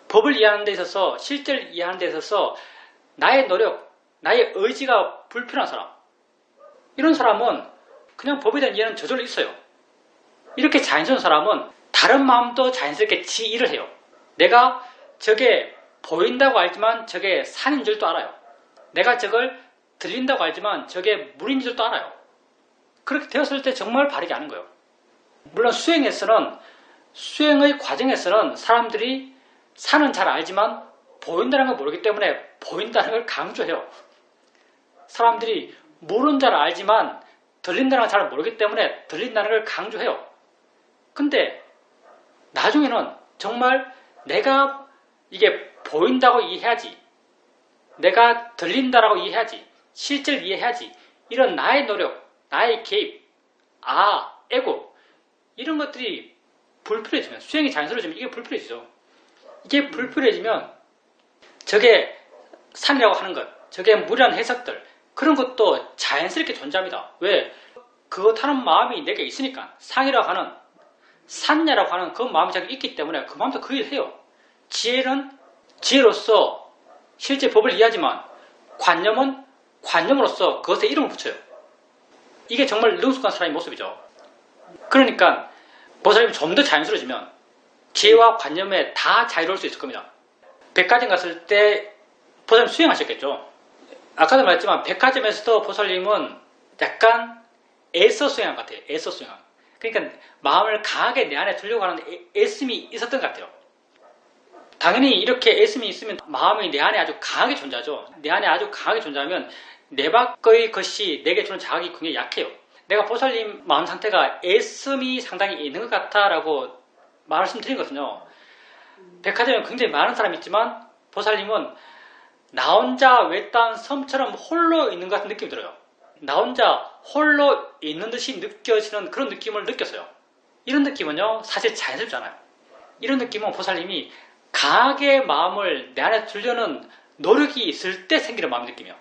법을 이해하는 데 있어서 실제를 이해하는 데 있어서 나의 노력, 나의 의지가 불필요한 사람 이런 사람은 그냥 법에 대한 이해는 저절로 있어요. 이렇게 자연스러운 사람은 다른 마음도 자연스럽게 지 일을 해요. 내가 저게 보인다고 알지만 저게 산인 줄도 알아요. 내가 저걸 들린다고 알지만 저게 물인 줄도 알아요. 그렇게 되었을 때 정말 바르게 아는 거예요. 물론 수행의 과정에서는 사람들이 산은 잘 알지만 보인다는 걸 모르기 때문에 보인다는 걸 강조해요. 사람들이 물은 잘 알지만 들린다는 걸 잘 모르기 때문에 들린다는 걸 강조해요. 근데 나중에는 정말 내가 이게 보인다고 이해해야지, 내가 들린다라고 이해해야지, 실제를 이해해야지, 이런 나의 노력, 나의 개입, 에고 이런 것들이 불필요해지면, 수행이 자연스러워지면 이게 불필요해지죠. 이게 불필요해지면 저게 산이라고 하는 것, 저게 물이라는 해석들, 그런 것도 자연스럽게 존재합니다. 왜? 그것하는 마음이 내게 있으니까. 상이라고 하는, 산냐라고 하는 그 마음이 자기 있기 때문에 그 마음도 그 일을 해요. 지혜는 지혜로서 실제 법을 이해하지만 관념은 관념으로서 그것에 이름을 붙여요. 이게 정말 능숙한 사람의 모습이죠. 그러니까 보살님이 좀 더 자연스러워지면 지혜와 관념에 다 자유로울 수 있을 겁니다. 백화점 갔을 때 보살님 수행하셨겠죠. 아까도 말했지만 백화점에서도 보살님은 약간 애써 수행한 것 같아요. 애써 수행한. 그러니까 마음을 강하게 내 안에 두려고 하는 애씀이 있었던 것 같아요. 당연히 이렇게 애씀이 있으면 마음이 내 안에 아주 강하게 존재하죠. 내 안에 아주 강하게 존재하면 내 밖의 것이 내게 주는 자극이 굉장히 약해요. 내가 보살님 마음 상태가 애씀이 상당히 있는 것 같다라고 말씀드리거든요. 백화점에 굉장히 많은 사람이 있지만 보살님은 나 혼자 외딴 섬처럼 홀로 있는 것 같은 느낌이 들어요. 나 혼자 홀로 있는 듯이 느껴지는 그런 느낌을 느꼈어요. 이런 느낌은요 사실 자연스럽지 않아요. 이런 느낌은 보살님이 강하게 마음을 내 안에 두려는 노력이 있을 때 생기는 마음의 느낌이에요.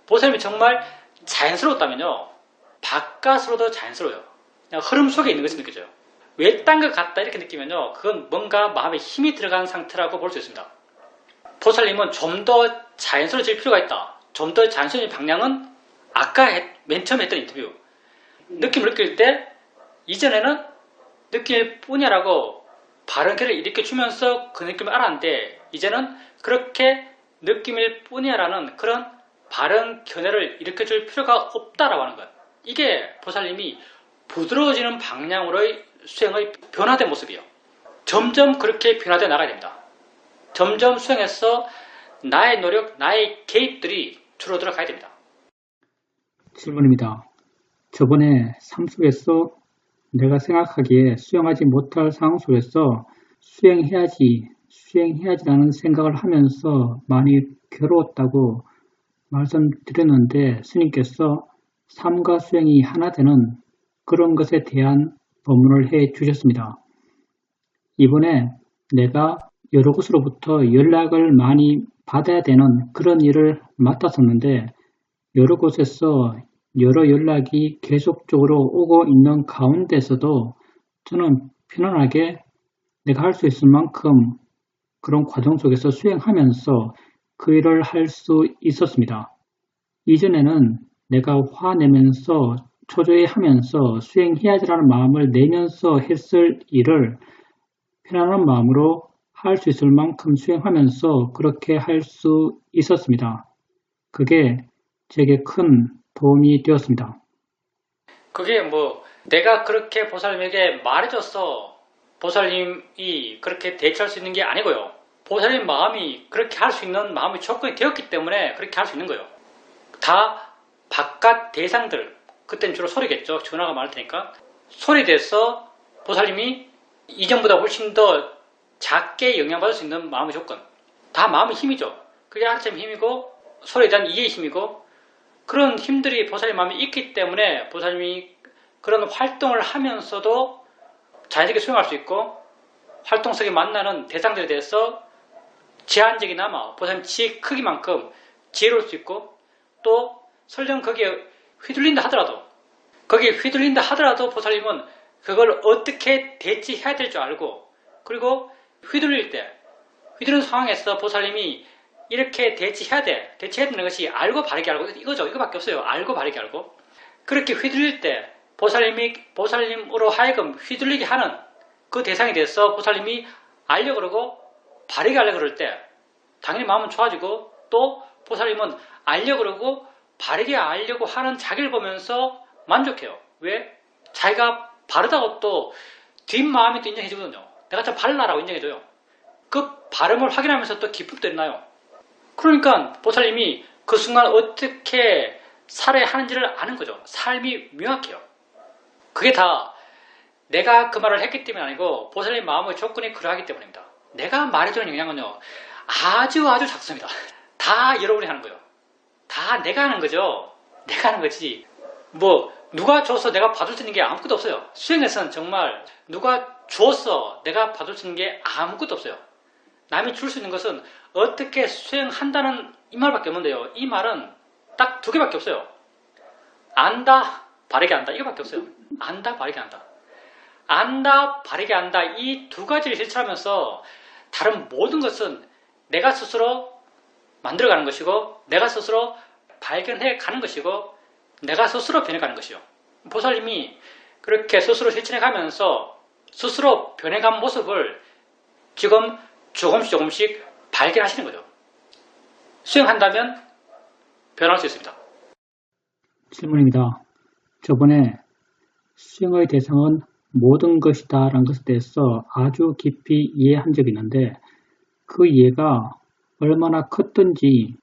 보살님이 정말 자연스러웠다면요 바깥으로도 자연스러워요. 그냥 흐름 속에 있는 것이 느껴져요. 외딴 것 같다 이렇게 느끼면요 그건 뭔가 마음에 힘이 들어간 상태라고 볼 수 있습니다. 보살님은 좀 더 자연스러워질 필요가 있다. 좀 더 자연스러운 방향은 아까 맨 처음 했던 인터뷰 느낌을 느낄 때 이전에는 느낄 뿐이라고 바른 결을 일으켜주면서 그 느낌을 알았는데 이제는 그렇게 느낌일 뿐이라는 그런 바른 견해를 일으켜줄 필요가 없다라고 하는 것. 이게 보살님이 부드러워지는 방향으로의 수행의 변화된 모습이에요. 점점 그렇게 변화되어 나가야 됩니다. 점점 수행에서 나의 노력, 나의 개입들이 줄어들어 가야 됩니다. 질문입니다. 저번에 삶 속에서 내가 생각하기에 수행하지 못할 상황 속에서 수행해야지라는 생각을 하면서 많이 괴로웠다고 말씀드렸는데 스님께서 삶과 수행이 하나 되는 그런 것에 대한 법문을 해 주셨습니다. 이번에 내가 여러 곳으로부터 연락을 많이 받아야 되는 그런 일을 맡았었는데 여러 곳에서 여러 연락이 계속적으로 오고 있는 가운데서도 저는 편안하게 내가 할 수 있을 만큼 그런 과정 속에서 수행하면서 그 일을 할 수 있었습니다. 이전에는 내가 화내면서 초조해하면서 수행해야지라는 마음을 내면서 했을 일을 편안한 마음으로 할 수 있을 만큼 수행하면서 그렇게 할 수 있었습니다. 그게 제게 큰 도움이 되었습니다. 그게 내가 그렇게 보살님에게 말해줘서 보살님이 그렇게 대처할 수 있는 게 아니고요. 보살님 마음이 그렇게 할 수 있는 마음의 조건이 되었기 때문에 그렇게 할 수 있는 거예요. 다 바깥 대상들, 그때는 주로 소리겠죠. 전화가 많을 테니까. 소리에 대해서 보살님이 이전보다 훨씬 더 작게 영향받을 수 있는 마음의 조건. 다 마음의 힘이죠. 그게 하나님의 힘이고 소리에 대한 이해의 힘이고 그런 힘들이 보살님 마음에 있기 때문에 보살님이 그런 활동을 하면서도 자연스럽게 수용할 수 있고 활동 속에 만나는 대상들에 대해서 제한적이나마 보살님 지혜 크기만큼 지혜로울 수 있고 또 설령 거기에 휘둘린다 하더라도 보살님은 그걸 어떻게 대처해야 될 줄 알고 그리고 휘두르는 상황에서 보살님이 이렇게 대처해야 되는 것이 알고 바르게 알고 이거밖에 없어요. 알고 바르게 알고 그렇게 휘둘릴 때 보살님으로 하여금 휘둘리게 하는 그 대상에 대해서 보살님이 알려고 그러고 바르게 하려고 그럴 때 당연히 마음은 좋아지고 또 보살님은 알려고 그러고 바르게 알려고 하는 자기를 보면서 만족해요. 왜? 자기가 바르다고 또 뒷마음이 또 인정해주거든요. 내가 참 발라라고 인정해줘요. 그 발음을 확인하면서 또 기쁨도 있나요? 그러니까 보살님이 그 순간 어떻게 살아야 하는지를 아는 거죠. 삶이 명확해요. 그게 다 내가 그 말을 했기 때문이 아니고 보살님 마음의 조건이 그러하기 때문입니다. 내가 말해주는 영향은요. 아주 작습니다. 다 여러분이 하는 거예요. 다 내가 하는 거죠. 내가 하는 거지. 뭐 누가 줘서 내가 받을 수 있는 게 아무것도 없어요. 수행에서는 정말 누가 주어서 내가 받을 수 있는 게 아무것도 없어요. 남이 줄 수 있는 것은 어떻게 수행한다는 이 말밖에 없는데요. 이 말은 딱 두 개밖에 없어요. 안다, 바르게 안다. 이거밖에 없어요. 안다, 바르게 안다. 안다, 바르게 안다. 이 두 가지를 실천하면서 다른 모든 것은 내가 스스로 만들어가는 것이고 내가 스스로 발견해 가는 것이고 내가 스스로 변해가는 것이요. 보살님이 그렇게 스스로 실천해가면서 스스로 변해간 모습을 지금 조금씩 발견하시는 거죠. 수행한다면 변할 수 있습니다. 질문입니다. 저번에 수행의 대상은 모든 것이다 라는 것에 대해서 아주 깊이 이해한 적이 있는데 그 이해가 얼마나 컸던지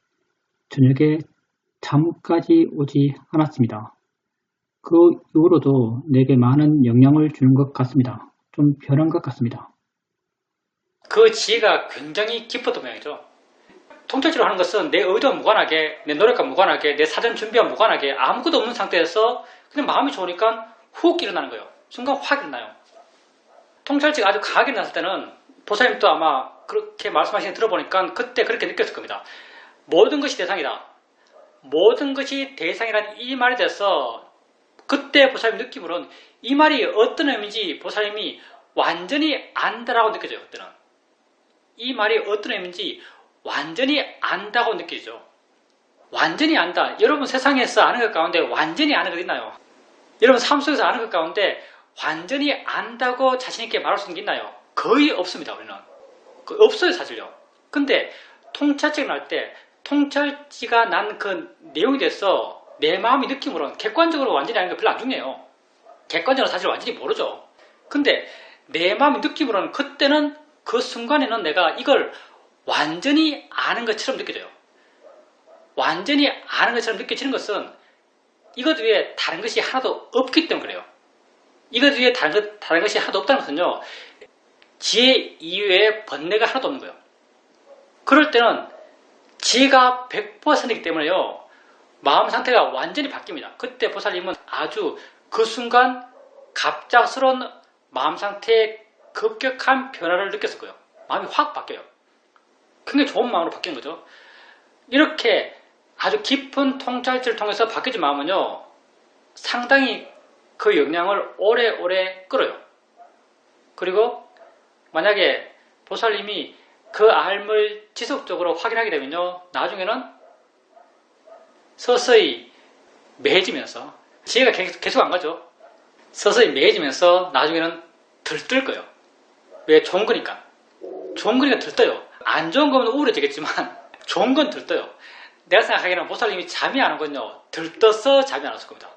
저녁에 잠까지 오지 않았습니다. 그 이후로도 내게 많은 영향을 주는 것 같습니다. 좀 변한 것 같습니다. 그 지혜가 굉장히 깊었던 모양이죠. 통찰치료 하는 것은 내 의도와 무관하게, 내 노력과 무관하게, 내 사전 준비와 무관하게 아무것도 없는 상태에서 그냥 마음이 좋으니까 훅 일어나는 거예요. 순간 확 일어나요. 통찰치가 아주 강하게 일어났을 때는 보살님도 아마 그렇게 말씀하시는 거 들어보니까 그때 그렇게 느꼈을 겁니다. 모든 것이 대상이다. 모든 것이 대상이라는 이 말에 대해서 그때 보살님 느낌으로는 이 말이 어떤 의미인지 보살님이 완전히 안다라고 느껴져요. 그때는. 이 말이 어떤 의미인지 완전히 안다고 느껴지죠. 완전히 안다. 여러분 세상에서 아는 것 가운데 완전히 아는 것 있나요? 여러분 삶 속에서 아는 것 가운데 완전히 안다고 자신있게 말할 수 있는 게 있나요? 거의 없습니다. 우리는. 없어요 사실요. 근데 통찰치가 날 때 통찰치가 난 그 내용에 대해서 내 마음의 느낌으로는 객관적으로 완전히 아는 게 별로 안 중요해요. 객관적으로 사실 완전히 모르죠. 근데 내 마음의 느낌으로는 그때는 그 순간에는 내가 이걸 완전히 아는 것처럼 느껴져요. 완전히 아는 것처럼 느껴지는 것은 이것 위에 다른 것이 하나도 없기 때문에 그래요. 이것 위에 다른 것이 하나도 없다는 것은요. 지혜 이외에 번뇌가 하나도 없는 거예요. 그럴 때는 지혜가 100%이기 때문에요. 마음 상태가 완전히 바뀝니다. 그때 보살님은 아주 그 순간 갑작스러운 마음 상태에 급격한 변화를 느꼈을 거예요. 마음이 확 바뀌어요. 굉장히 좋은 마음으로 바뀌는 거죠. 이렇게 아주 깊은 통찰치를 통해서 바뀌어진 마음은요. 상당히 그 영향을 오래오래 끌어요. 그리고 만약에 보살님이 그 알을 지속적으로 확인하게 되면요. 나중에는 서서히 매해지면서 지혜가 계속 안 가죠. 서서히 매해지면서 나중에는 들뜰 거예요. 왜? 좋은 거니까. 좋은 거니까 들떠요. 안 좋은 거면 우울해지겠지만 좋은 건 들떠요. 내가 생각하기에는 보살님이 잠이 안 오거든요. 들떠서 잠이 안 왔을 겁니다.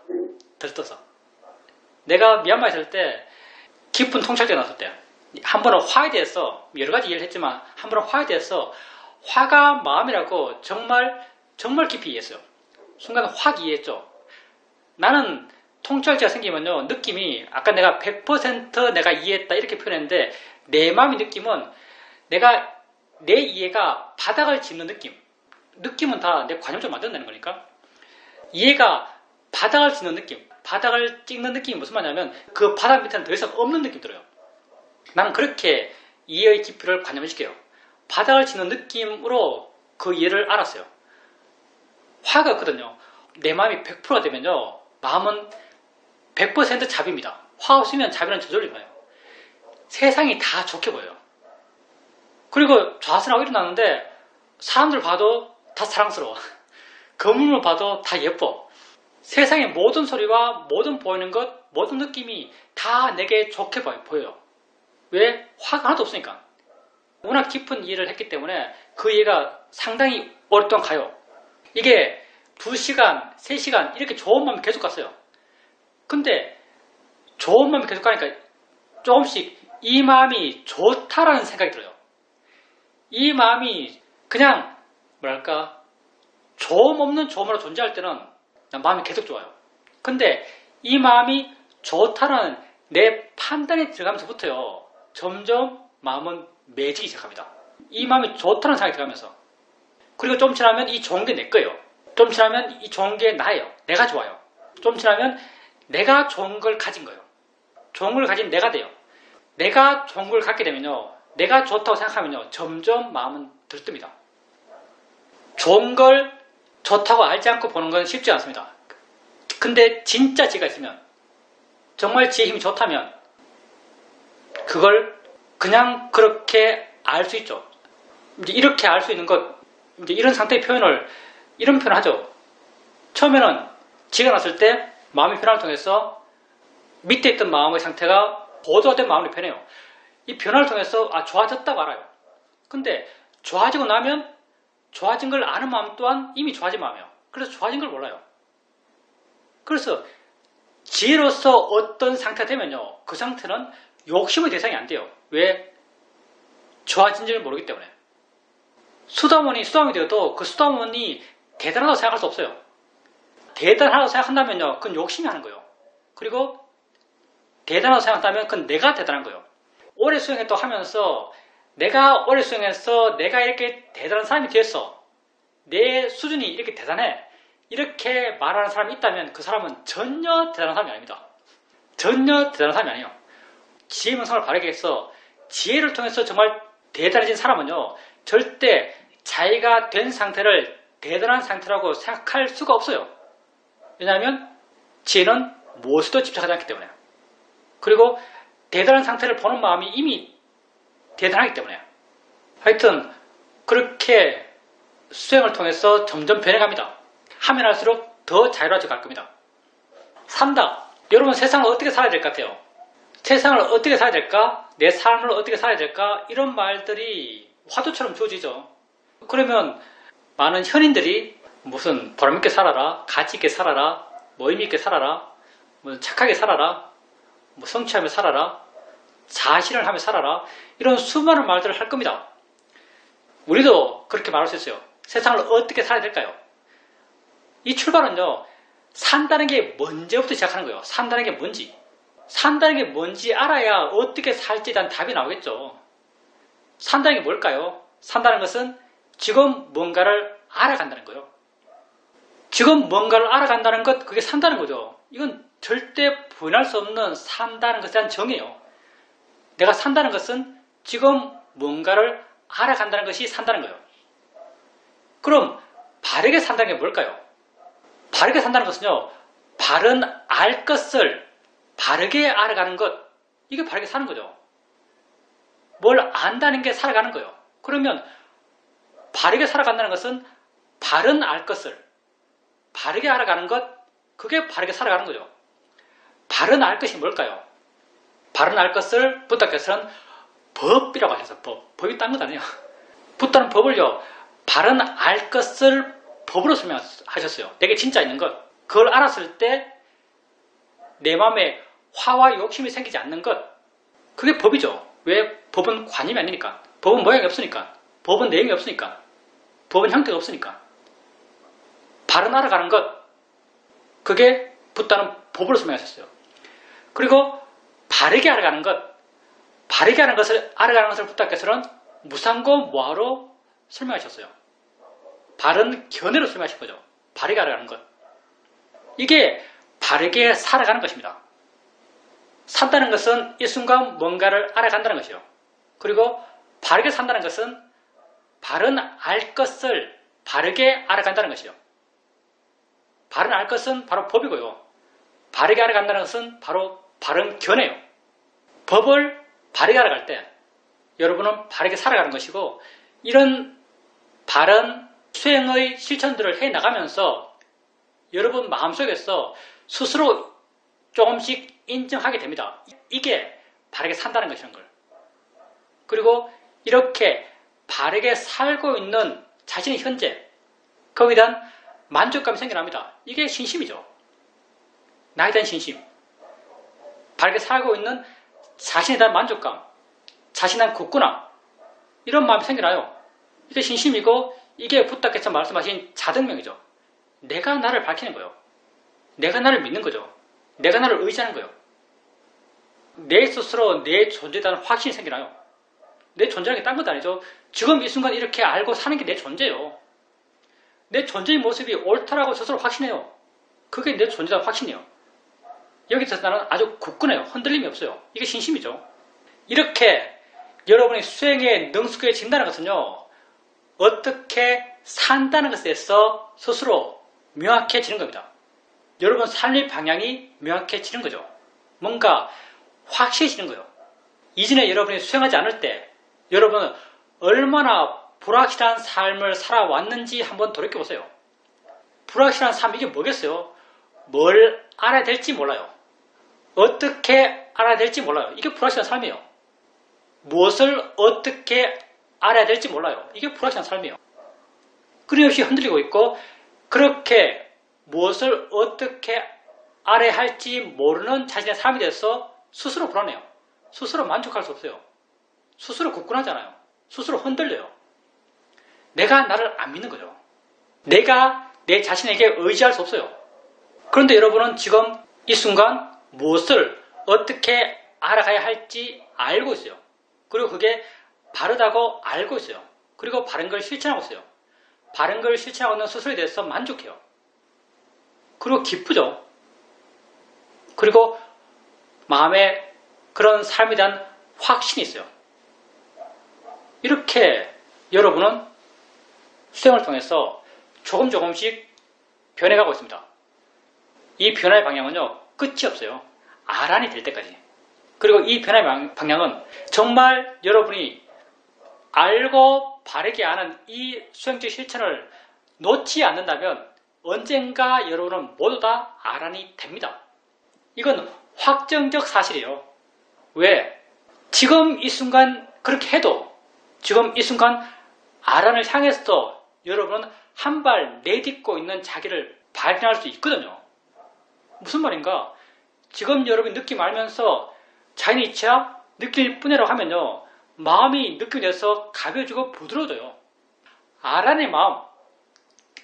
들떠서. 내가 미얀마에 있을 때 깊은 통찰제가 났을 때 한 번은 화에 대해서 여러 가지 이해를 했지만 한 번은 화에 대해서 화가 마음이라고 정말 깊이 이해했어요. 순간 확 이해했죠. 나는 통찰제가 생기면요. 느낌이 아까 내가 100% 내가 이해했다 이렇게 표현했는데 내 마음의 느낌은 내 이해가 바닥을 짚는 느낌. 느낌은 다 내 관념적으로 만든다는 거니까. 이해가 바닥을 짚는 느낌. 바닥을 찍는 느낌이 무슨 말이냐면 그 바닥 밑에는 더 이상 없는 느낌이 들어요. 나는 그렇게 이해의 깊이를 관념을 시켜요. 바닥을 찍는 느낌으로 그 이해를 알았어요. 화가 없거든요. 내 마음이 100%가 되면요. 마음은 100% 자비입니다. 화 없으면 자비는 저절로 가요. 세상이 다 좋게 보여요. 그리고 좌선하고 일어나는데 사람들 봐도 다 사랑스러워. 건물을 봐도 다 예뻐. 세상의 모든 소리와 모든 보이는 것, 모든 느낌이 다 내게 좋게 보여요. 왜? 화가 하나도 없으니까. 워낙 깊은 이해를 했기 때문에 그 이해가 상당히 오랫동안 가요. 이게 2시간, 3시간 이렇게 좋은 마음이 계속 갔어요. 근데 좋은 마음이 계속 가니까 조금씩 이 마음이 좋다라는 생각이 들어요. 이 마음이 그냥 뭐랄까 조음 없는 조음으로 존재할 때는 마음이 계속 좋아요. 근데 이 마음이 좋다는 내 판단이 들어가면서부터요. 점점 마음은 매지기 시작합니다. 이 마음이 좋다는 생각이 들어가면서 그리고 좀 지나면 이 좋은 게 내 거예요. 좀 지나면 이 좋은 게 나예요. 내가 좋아요. 좀 지나면 내가 좋은 걸 가진 거예요. 좋은 걸 가진 내가 돼요. 내가 좋은 걸 갖게 되면요. 내가 좋다고 생각하면요. 점점 마음은 들뜹니다. 좋은 걸 좋다고 알지 않고 보는 건 쉽지 않습니다. 근데 진짜 지혜가 있으면 정말 지혜의 힘이 좋다면 그걸 그냥 그렇게 알 수 있죠. 이제 이렇게 알 수 있는 것, 이제 이런 상태의 표현을 이런 표현을 하죠. 처음에는 지혜가 났을 때 마음의 변화를 통해서 밑에 있던 마음의 상태가 고도화된 마음으로 변해요. 이 변화를 통해서 좋아졌다고 알아요. 근데 좋아지고 나면 좋아진 걸 아는 마음 또한 이미 좋아진 마음이에요. 그래서 좋아진 걸 몰라요. 그래서 지혜로서 어떤 상태가 되면요. 그 상태는 욕심의 대상이 안 돼요. 왜? 좋아진지를 모르기 때문에. 수다원이 되어도 그 수다원이 대단하다고 생각할 수 없어요. 대단하다고 생각한다면요. 그건 욕심이 하는 거예요. 그리고 대단하다고 생각한다면 그건 내가 대단한 거예요. 오래 수행했다고 하면서 내가 오래 수행해서 내가 이렇게 대단한 사람이 되었어. 내 수준이 이렇게 대단해. 이렇게 말하는 사람이 있다면 그 사람은 전혀 대단한 사람이 아닙니다. 전혀 대단한 사람이 아니에요. 지혜 명상을 바르게 해서 지혜를 통해서 정말 대단해진 사람은요. 절대 자기가 된 상태를 대단한 상태라고 생각할 수가 없어요. 왜냐하면 지혜는 무엇에도 집착하지 않기 때문에. 그리고 대단한 상태를 보는 마음이 이미 대단하기 때문에. 하여튼 그렇게 수행을 통해서 점점 변해갑니다. 하면 할수록 더 자유로워져 갈 겁니다. 산다. 여러분 세상을 어떻게 살아야 될 것 같아요? 세상을 어떻게 살아야 될까? 내 삶을 어떻게 살아야 될까? 이런 말들이 화두처럼 주어지죠. 그러면 많은 현인들이 무슨 보람있게 살아라, 가치있게 살아라, 모임있게 살아라, 뭐 착하게 살아라, 뭐 성취하며 살아라, 자신을 하며 살아라 이런 수많은 말들을 할 겁니다. 우리도 그렇게 말할 수 있어요. 세상을 어떻게 살아야 될까요? 이 출발은요. 산다는 게 뭔지부터 시작하는 거예요. 산다는 게 뭔지. 산다는 게 뭔지 알아야 어떻게 살지에 대한 답이 나오겠죠. 산다는 게 뭘까요? 산다는 것은 지금 뭔가를 알아간다는 거예요. 지금 뭔가를 알아간다는 것, 그게 산다는 거죠. 이건 절대 부인할 수 없는 산다는 것에 대한 정의예요. 내가 산다는 것은 지금 뭔가를 알아간다는 것이 산다는 거예요. 그럼 바르게 산다는 게 뭘까요? 바르게 산다는 것은요. 바른 알 것을 바르게 알아가는 것, 이게 바르게 사는 거죠. 뭘 안다는 게 살아가는 거예요. 그러면 바르게 살아간다는 것은 바른 알 것을 바르게 알아가는 것, 그게 바르게 살아가는 거죠. 바른 알 것이 뭘까요? 바른 알 것을 부탁께서는 법이라고 하셔서 법이 딴 것 아니에요. 부탁은 법을요. 바른 알 것을 법으로 설명하셨어요. 내게 진짜 있는 것. 그걸 알았을 때 내 마음에 화와 욕심이 생기지 않는 것. 그게 법이죠. 왜? 법은 관념이 아니니까. 법은 모양이 없으니까. 법은 내용이 없으니까. 법은 형태가 없으니까. 바른 알아가는 것. 그게 붓다는 법으로 설명하셨어요. 그리고 바르게 알아가는 것. 바르게 하는 것을 알아가는 것을 붓다께서는 무상고 모하로 설명하셨어요. 바른 견해로 설명하신 거죠. 바르게 알아가는 것. 이게 바르게 살아가는 것입니다. 산다는 것은 이 순간 뭔가를 알아간다는 것이요. 그리고 바르게 산다는 것은 바른 알 것을 바르게 알아간다는 것이요. 바른 알 것은 바로 법이고요. 바르게 알아간다는 것은 바로 바른 견해요. 법을 바르게 알아갈 때 여러분은 바르게 살아가는 것이고, 이런 바른 수행의 실천들을 해 나가면서 여러분 마음속에서 스스로 조금씩 인정하게 됩니다. 이게 바르게 산다는 것이라는 걸. 그리고 이렇게 바르게 살고 있는 자신의 현재, 거기에 대한 만족감이 생겨납니다. 이게 신심이죠. 나에 대한 신심. 바르게 살고 있는 자신에 대한 만족감, 자신에 대한 굳건함, 이런 마음이 생겨나요. 이게 신심이고, 이게 부탁께서 말씀하신 자등명이죠. 내가 나를 밝히는 거예요. 내가 나를 믿는 거죠. 내가 나를 의지하는 거예요. 내 스스로 내 존재에 대한 확신이 생겨나요. 내 존재라는 게 딴 것도 아니죠. 지금 이 순간 이렇게 알고 사는 게 내 존재예요. 내 존재의 모습이 옳다라고 스스로 확신해요. 그게 내 존재에 대한 확신이에요. 여기서 나는 아주 굳건해요. 흔들림이 없어요. 이게 신심이죠. 이렇게 여러분이 수행에 능숙해진다는 것은요, 어떻게 산다는 것에 대해서 스스로 명확해지는 겁니다. 여러분 삶의 방향이 명확해지는 거죠. 뭔가 확실해지는 거예요. 이전에 여러분이 수행하지 않을 때 여러분은 얼마나 불확실한 삶을 살아왔는지 한번 돌이켜보세요. 불확실한 삶, 이게 뭐겠어요? 뭘 알아야 될지 몰라요. 어떻게 알아야 될지 몰라요. 이게 불확실한 삶이에요. 무엇을 어떻게 알아야 될지 몰라요. 이게 불확실한 삶이에요. 끊임없이 흔들리고 있고, 그렇게 무엇을 어떻게 알아야 할지 모르는 자신의 삶이 돼서 스스로 불안해요. 스스로 만족할 수 없어요. 스스로 굳건하잖아요. 스스로 흔들려요. 내가 나를 안 믿는 거죠. 내가 내 자신에게 의지할 수 없어요. 그런데 여러분은 지금 이 순간 무엇을 어떻게 알아가야 할지 알고 있어요. 그리고 그게 바르다고 알고 있어요. 그리고 바른 걸 실천하고 있어요. 바른 걸 실천하고 있는 스스로에 대해서 만족해요. 그리고 기쁘죠. 그리고 마음에 그런 삶에 대한 확신이 있어요. 이렇게 여러분은 수행을 통해서 조금씩 변해가고 있습니다. 이 변화의 방향은요, 끝이 없어요. 아란이 될 때까지. 그리고 이 변화의 방향은 정말 여러분이 알고 바르게 아는 이 수행적 실천을 놓지 않는다면 언젠가 여러분은 모두 다 아란이 됩니다. 이건 확정적 사실이에요. 왜? 지금 이 순간 그렇게 해도 지금 이 순간 아란을 향해서 여러분은 한 발 내딛고 있는 자기를 발견할 수 있거든요. 무슨 말인가? 지금 여러분이 느낌 알면서 자연의 이치야 느낄 뿐이라고 하면요, 마음이 느낌이 돼서 가벼워지고 부드러워져요. 아란의 마음,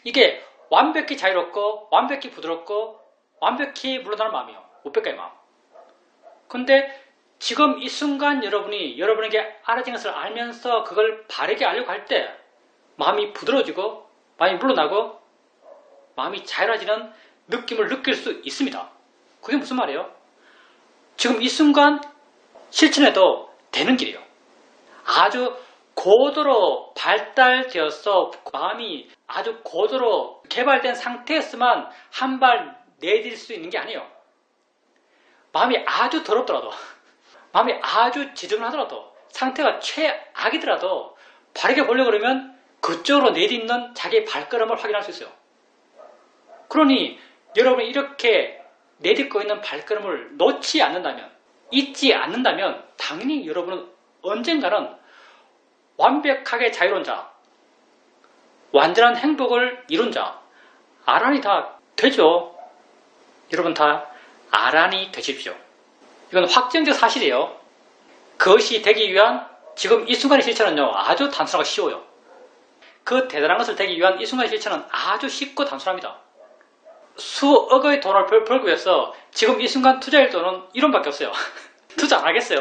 이게 완벽히 자유롭고 완벽히 부드럽고 완벽히 물러나는 마음이에요. 우백가의 마음. 근데 지금 이 순간 여러분이 여러분에게 알아진 것을 알면서 그걸 바르게 알려고 할 때 마음이 부드러워지고 마음이 물러나고 마음이 자유로워지는 느낌을 느낄 수 있습니다. 그게 무슨 말이에요? 지금 이 순간 실천해도 되는 길이에요. 아주 고도로 발달되어서 마음이 아주 고도로 개발된 상태에서만 한 발 내딜 수 있는 게 아니에요. 마음이 아주 더럽더라도, 마음이 아주 지저분하더라도, 상태가 최악이더라도 바르게 보려고 그러면 그쪽으로 내딛는 자기의 발걸음을 확인할 수 있어요. 그러니 여러분이 이렇게 내딛고 있는 발걸음을 놓지 않는다면, 잊지 않는다면 당연히 여러분은 언젠가는 완벽하게 자유로운 자, 완전한 행복을 이룬 자, 아란이 다 되죠. 여러분 다 아란이 되십시오. 이건 확정적 사실이에요. 그것이 되기 위한 지금 이 순간의 실천은요, 아주 단순하고 쉬워요. 그 대단한 것을 되기 위한 이 순간의 실천은 아주 쉽고 단순합니다. 수억의 돈을 벌기 위해서 지금 이 순간 투자할 돈은 1원밖에 없어요. 투자 안 하겠어요.